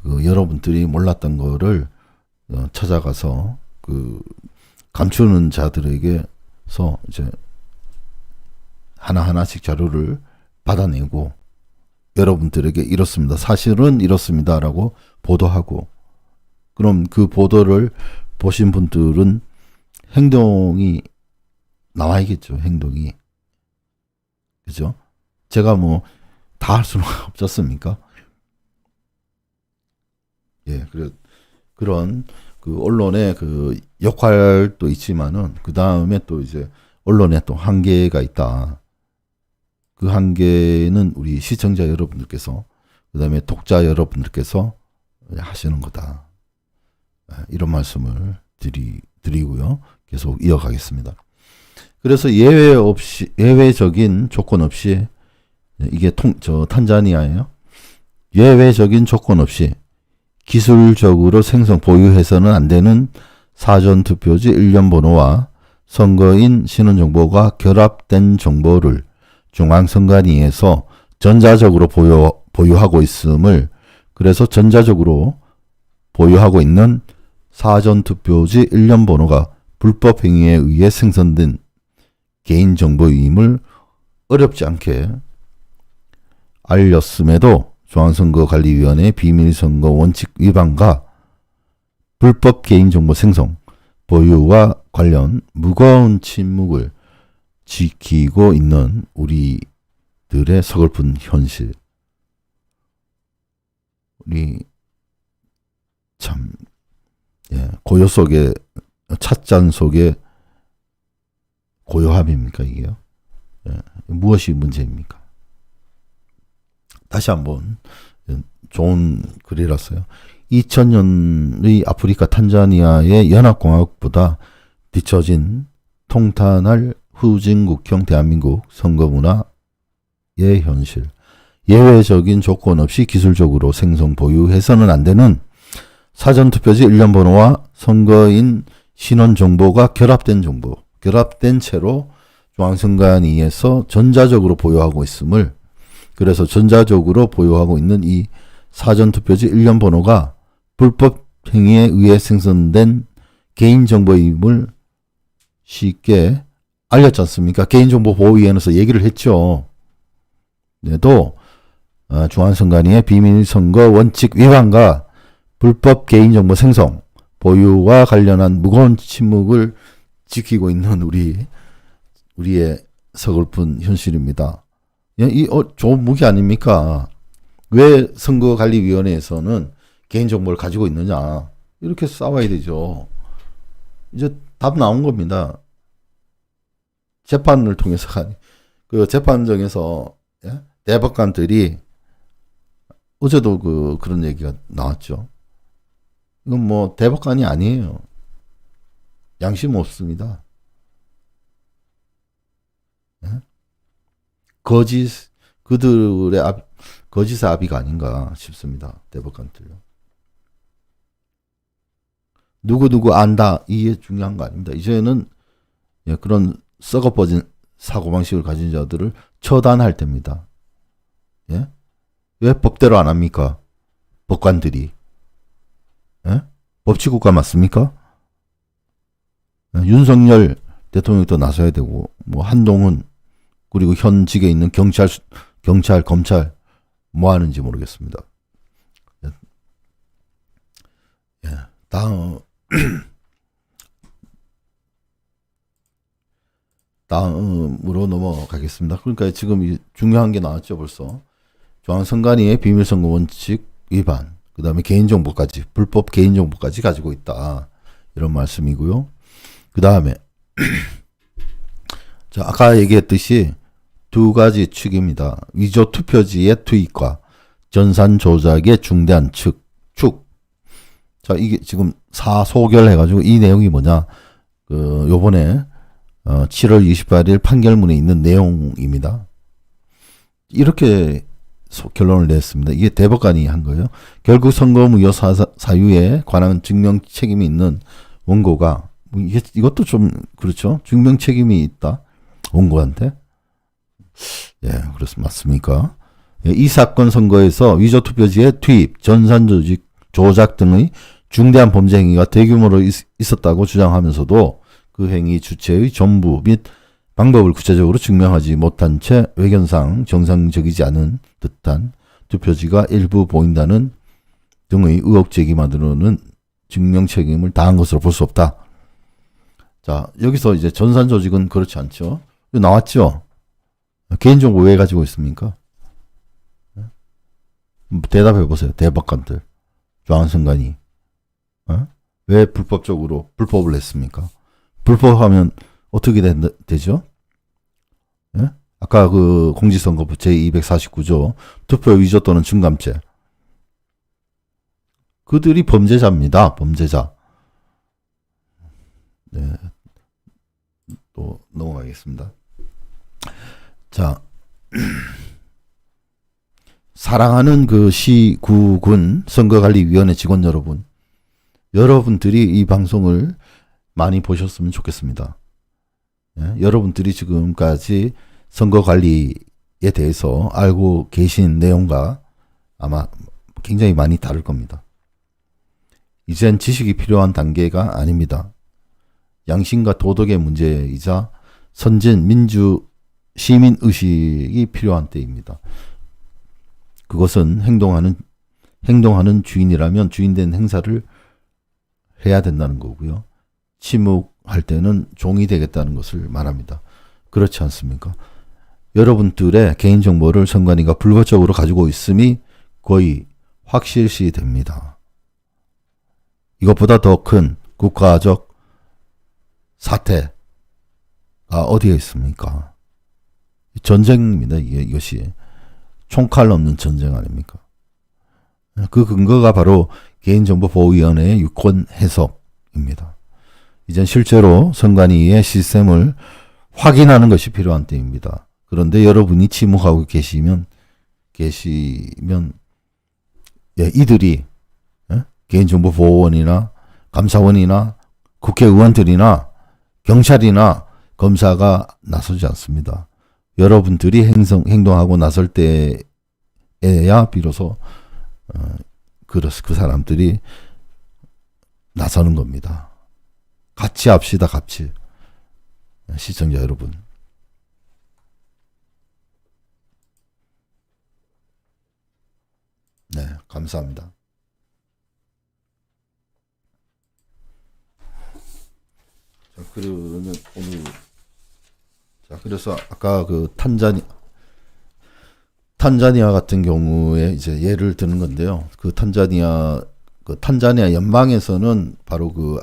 여러분들이 몰랐던 거를 찾아가서 감추는 자들에게서 이제 하나하나씩 자료를 받아내고 여러분들에게 이렇습니다. 사실은 이렇습니다라고 보도하고, 그럼 그 보도를 보신 분들은 행동이 나와야겠죠. 행동이. 그죠? 제가 다 할 수는 없지 않습니까? 예, 그런 그 언론의 그 역할도 있지만은 그 다음에 또 이제 언론에 또 한계가 있다. 그 한계는 우리 시청자 여러분들께서, 그 다음에 독자 여러분들께서 하시는 거다. 이런 말씀을 드리고요. 계속 이어가겠습니다. 그래서 예외적인 조건 없이, 이게 탄자니아예요. 예외적인 조건 없이 기술적으로 생성, 보유해서는 안 되는 사전투표지 일련 번호와 선거인 신원정보가 결합된 정보를 중앙선관위에서 전자적으로 보유하고 있음을, 그래서 전자적으로 보유하고 있는 사전투표지 일련번호가 불법 행위에 의해 생성된 개인정보임을 어렵지 않게 알렸음에도 중앙선거관리위원회 비밀선거 원칙 위반과 불법 개인정보 생성, 보유와 관련 무거운 침묵을 지키고 있는 우리들의 서글픈 현실. 우리 참 고요 속에, 찻잔 속에 고요함입니까 이게요? 무엇이 문제입니까? 다시 한번 좋은 글이랐어요. 2000년의 아프리카 탄자니아의 연합공화국보다 뒤처진 통탄할 후진국형 대한민국 선거문화의 현실. 예외적인 조건 없이 기술적으로 생성 보유해서는 안 되는 사전투표지 일련번호와 선거인 신원정보가 결합된 채로 중앙선관위에서 전자적으로 보유하고 있음을, 그래서 전자적으로 보유하고 있는 이 사전투표지 일련번호가 불법 행위에 의해 생성된 개인정보임을 쉽게 알렸지 않습니까? 개인정보보호위원회에서 얘기를 했죠. 또 중앙선관위의 비밀선거 원칙 위반과 불법 개인정보 생성, 보유와 관련한 무거운 침묵을 지키고 있는 우리의 서글픈 현실입니다. 이 좋은 무기 아닙니까? 왜 선거관리위원회에서는 개인정보를 가지고 있느냐, 이렇게 싸워야 되죠. 이제 답 나온 겁니다. 재판을 통해서 그 재판정에서 대법관들이 어제도 그런 얘기가 나왔죠. 이건 뭐 대법관이 아니에요. 양심 없습니다. 그들의 거짓의 합의가 아닌가 싶습니다. 대법관들. 누구 안다, 이게 중요한 거 아닙니다. 이제는 그런 썩어버진 사고방식을 가진 자들을 처단할 때입니다. 왜 법대로 안 합니까? 법관들이. 법치국가 맞습니까? 윤석열 대통령도 나서야 되고, 뭐 한동훈, 그리고 현직에 있는 경찰, 검찰 뭐 하는지 모르겠습니다. 다음으로 넘어가겠습니다. 그러니까 지금 중요한 게 나왔죠, 벌써. 중앙선관위의 비밀선거 원칙 위반, 그 다음에 개인정보까지, 불법 개인정보까지 가지고 있다, 이런 말씀이고요. 그 다음에 자, 아까 얘기했듯이 두 가지 축입니다. 위조 투표지의 투입과 전산 조작의 중대한 축. 자, 이게 지금 사소결해가지고 이 내용이 뭐냐? 요번에 7월 28일 판결문에 있는 내용입니다. 이렇게 결론을 냈습니다. 이게 대법관이 한 거예요. 결국 선거무효 사유에 관한 증명 책임이 있는 원고가, 이것도 좀 그렇죠. 증명 책임이 있다, 원고한테. 그렇습니다. 맞습니까? 이 사건 선거에서 위조 투표지의 투입, 전산 조작 등의 중대한 범죄 행위가 대규모로 있었다고 주장하면서도 그 행위 주체의 전부 및 방법을 구체적으로 증명하지 못한 채 외견상 정상적이지 않은 듯한 투표지가 일부 보인다는 등의 의혹 제기만으로는 증명 책임을 다한 것으로 볼 수 없다. 자, 여기서 이제 전산 조직은 그렇지 않죠. 나왔죠. 개인정보 왜 가지고 있습니까? 대답해 보세요. 대법관들, 중앙선관위. 왜 불법을 했습니까? 불법하면 어떻게 되죠? 아까 그 공직선거법 제249조 투표 위조 또는 증감죄. 그들이 범죄자입니다. 범죄자. 또 넘어가겠습니다. 자, 사랑하는 그 시구군 선거관리위원회 직원 여러분, 여러분들이 이 방송을 많이 보셨으면 좋겠습니다. 여러분들이 지금까지 선거 관리에 대해서 알고 계신 내용과 아마 굉장히 많이 다를 겁니다. 이젠 지식이 필요한 단계가 아닙니다. 양심과 도덕의 문제이자 선진 민주 시민 의식이 필요한 때입니다. 그것은 행동하는 주인이라면 주인된 행사를 해야 된다는 거고요. 침묵할 때는 종이 되겠다는 것을 말합니다. 그렇지 않습니까? 여러분들의 개인정보를 선관위가 불법적으로 가지고 있음이 거의 확실시 됩니다. 이것보다 더 큰 국가적 사태가 어디에 있습니까? 전쟁입니다. 이것이 총칼 없는 전쟁 아닙니까? 그 근거가 바로 개인정보보호위원회의 유권 해석입니다. 이젠 실제로 선관위의 시스템을 확인하는 것이 필요한 때입니다. 그런데 여러분이 침묵하고 계시면 이들이 개인정보보호원이나 감사원이나 국회의원들이나 경찰이나 검사가 나서지 않습니다. 여러분들이 행동하고 나설 때에야 비로소 그 사람들이 나서는 겁니다. 같이 합시다. 같이. 시청자 여러분. 네, 감사합니다. 자, 그러면 오늘 그래서 아까 그 탄자니아 같은 경우에 이제 예를 드는 건데요. 그 탄자니아 연방에서는 바로 그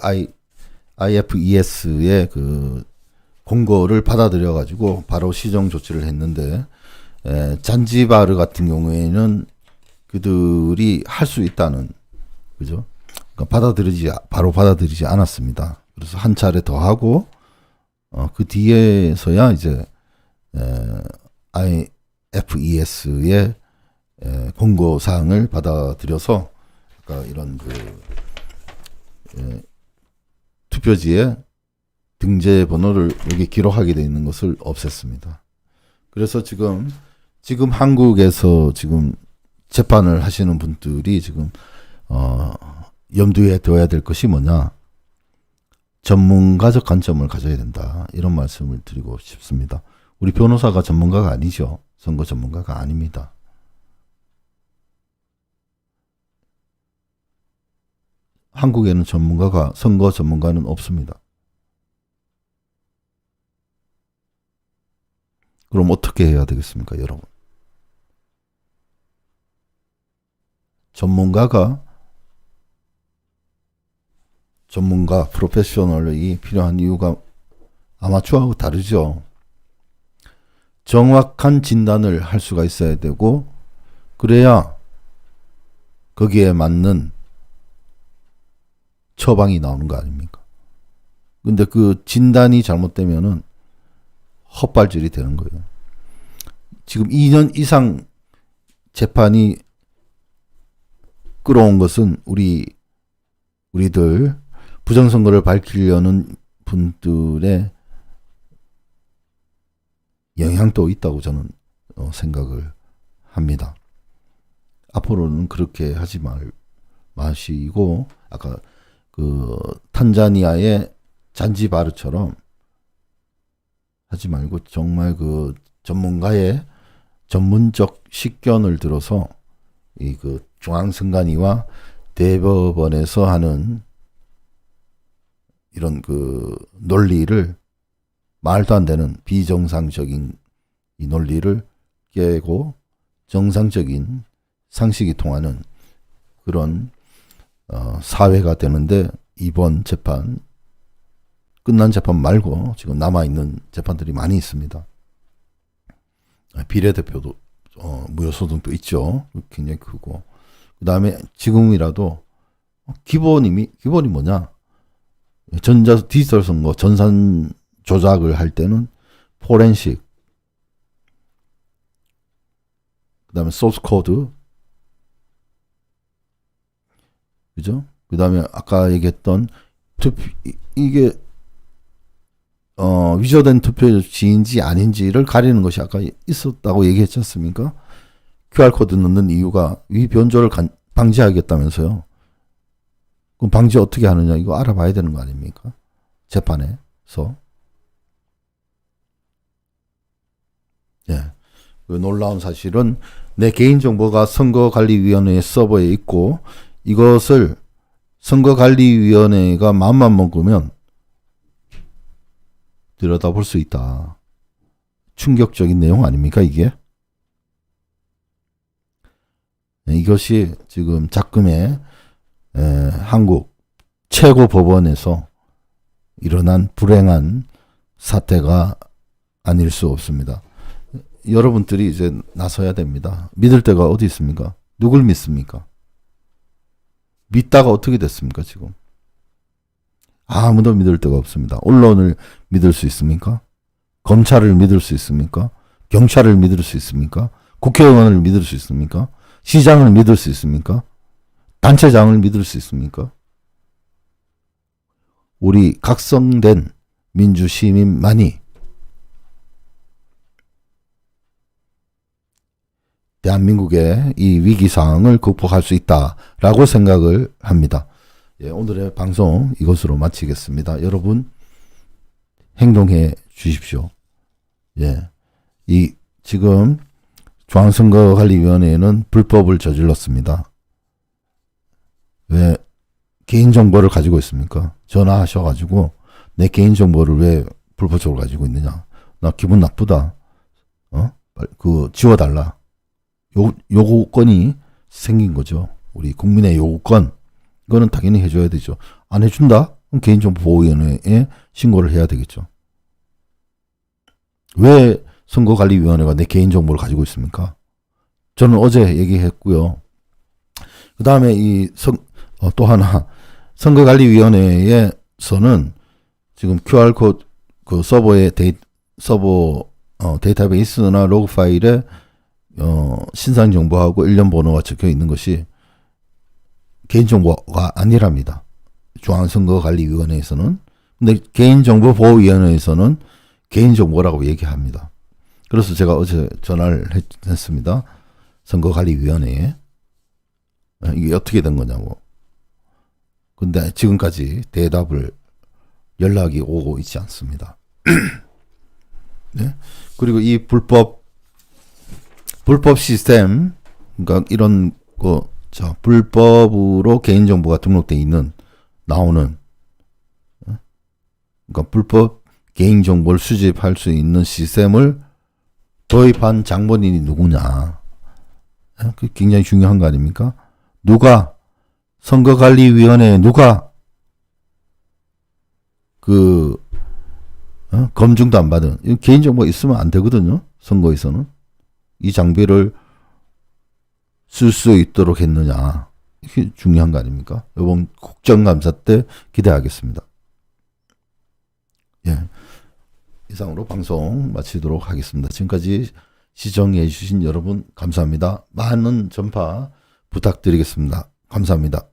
IFES의 그 공고를 받아들여 가지고 바로 시정 조치를 했는데, 잔지바르 같은 경우에는 그들이 할 수 있다는, 그죠? 그러니까 바로 받아들이지 않았습니다. 그래서 한 차례 더 하고, 그 뒤에서야 이제 IFES의 공고 사항을 받아들여서, 그러니까 이런 투표지에 등재 번호를 여기 기록하게 되어 있는 것을 없앴습니다. 그래서 지금 한국에서 지금 재판을 하시는 분들이 지금 염두에 둬야 될 것이 뭐냐? 전문가적 관점을 가져야 된다. 이런 말씀을 드리고 싶습니다. 우리 변호사가 전문가가 아니죠. 선거 전문가가 아닙니다. 한국에는 선거 전문가는 없습니다. 그럼 어떻게 해야 되겠습니까, 여러분? 프로페셔널이 필요한 이유가 아마추어하고 다르죠. 정확한 진단을 할 수가 있어야 되고, 그래야 거기에 맞는 처방이 나오는 거 아닙니까? 근데 그 진단이 잘못되면은 헛발질이 되는 거예요. 지금 2년 이상 재판이 끌어온 것은 우리들 부정선거를 밝히려는 분들의 영향도 있다고 저는 생각을 합니다. 앞으로는 그렇게 하지 마시고, 아까 그 탄자니아의 잔지바르처럼 하지 말고 정말 그 전문가의 전문적 식견을 들어서 그 중앙선관위와 대법원에서 하는 이런 그 논리를, 말도 안 되는 비정상적인 이 논리를 깨고 정상적인 상식이 통하는 그런 사회가 되는데, 이번 재판, 끝난 재판 말고 지금 남아있는 재판들이 많이 있습니다. 비례대표도 무효소득도 있죠. 굉장히 크고, 그 다음에 지금이라도 기본이 뭐냐? 디지털 선거 전산 조작을 할 때는 포렌식, 그 다음에 소스 코드, 그죠? 그 다음에 아까 얘기했던 이게 위조된 투표지인지 아닌지를 가리는 것이 아까 있었다고 얘기했지 않습니까? QR코드 넣는 이유가 위 변조를 방지하겠다면서요. 그럼 방지 어떻게 하느냐 이거 알아봐야 되는 거 아닙니까? 재판에서. 예. 그 놀라운 사실은 내 개인정보가 선거관리위원회 서버에 있고 이것을 선거관리위원회가 마음만 먹으면 들여다볼 수 있다. 충격적인 내용 아닙니까 이게? 이것이 지금 작금의 한국 최고 법원에서 일어난 불행한 사태가 아닐 수 없습니다. 여러분들이 이제 나서야 됩니다. 믿을 데가 어디 있습니까? 누굴 믿습니까? 믿다가 어떻게 됐습니까 지금? 아무도 믿을 데가 없습니다. 언론을 믿을 수 있습니까? 검찰을 믿을 수 있습니까? 경찰을 믿을 수 있습니까? 국회의원을 믿을 수 있습니까? 시장을 믿을 수 있습니까? 단체장을 믿을 수 있습니까? 우리 각성된 민주시민만이 대한민국의 이 위기상황을 극복할 수 있다라고 생각을 합니다. 예, 오늘의 방송 이것으로 마치겠습니다. 여러분 행동해 주십시오. 예, 이 지금 중앙선거관리위원회는 불법을 저질렀습니다. 왜 개인정보를 가지고 있습니까? 전화하셔가지고 내 개인정보를 왜 불법적으로 가지고 있느냐? 나 기분 나쁘다. 그 지워달라. 요구권이 생긴 거죠. 우리 국민의 요구권. 이거는 당연히 해줘야 되죠. 안 해준다? 그럼 개인정보보호위원회에 신고를 해야 되겠죠. 왜 선거관리위원회가 내 개인정보를 가지고 있습니까? 저는 어제 얘기했고요. 그 다음에 또 하나 선거관리위원회에서는 지금 QR코드 그 서버에 데이터베이스나 로그 파일에 신상 정보하고 일련 번호가 적혀 있는 것이 개인정보가 아니랍니다. 중앙선거관리위원회에서는. 근데 개인정보보호위원회에서는 개인정보라고 얘기합니다. 그래서 제가 어제 전화를 했습니다. 선거관리위원회에. 이게 어떻게 된 거냐고. 근데 지금까지 연락이 오고 있지 않습니다. 네? 그리고 이 불법 시스템, 그러니까 이런 불법으로 개인정보가 등록되어 나오는, 그러니까 불법 개인정보를 수집할 수 있는 시스템을 도입한 장본인이 누구냐. 그 굉장히 중요한 거 아닙니까? 선거관리위원회에 누가 검증도 안 받은, 개인정보 있으면 안 되거든요. 선거에서는. 이 장비를 쓸 수 있도록 했느냐. 이게 중요한 거 아닙니까? 이번 국정감사 때 기대하겠습니다. 예. 이상으로 방송 마치도록 하겠습니다. 지금까지 시청해 주신 여러분 감사합니다. 많은 전파 부탁드리겠습니다. 감사합니다.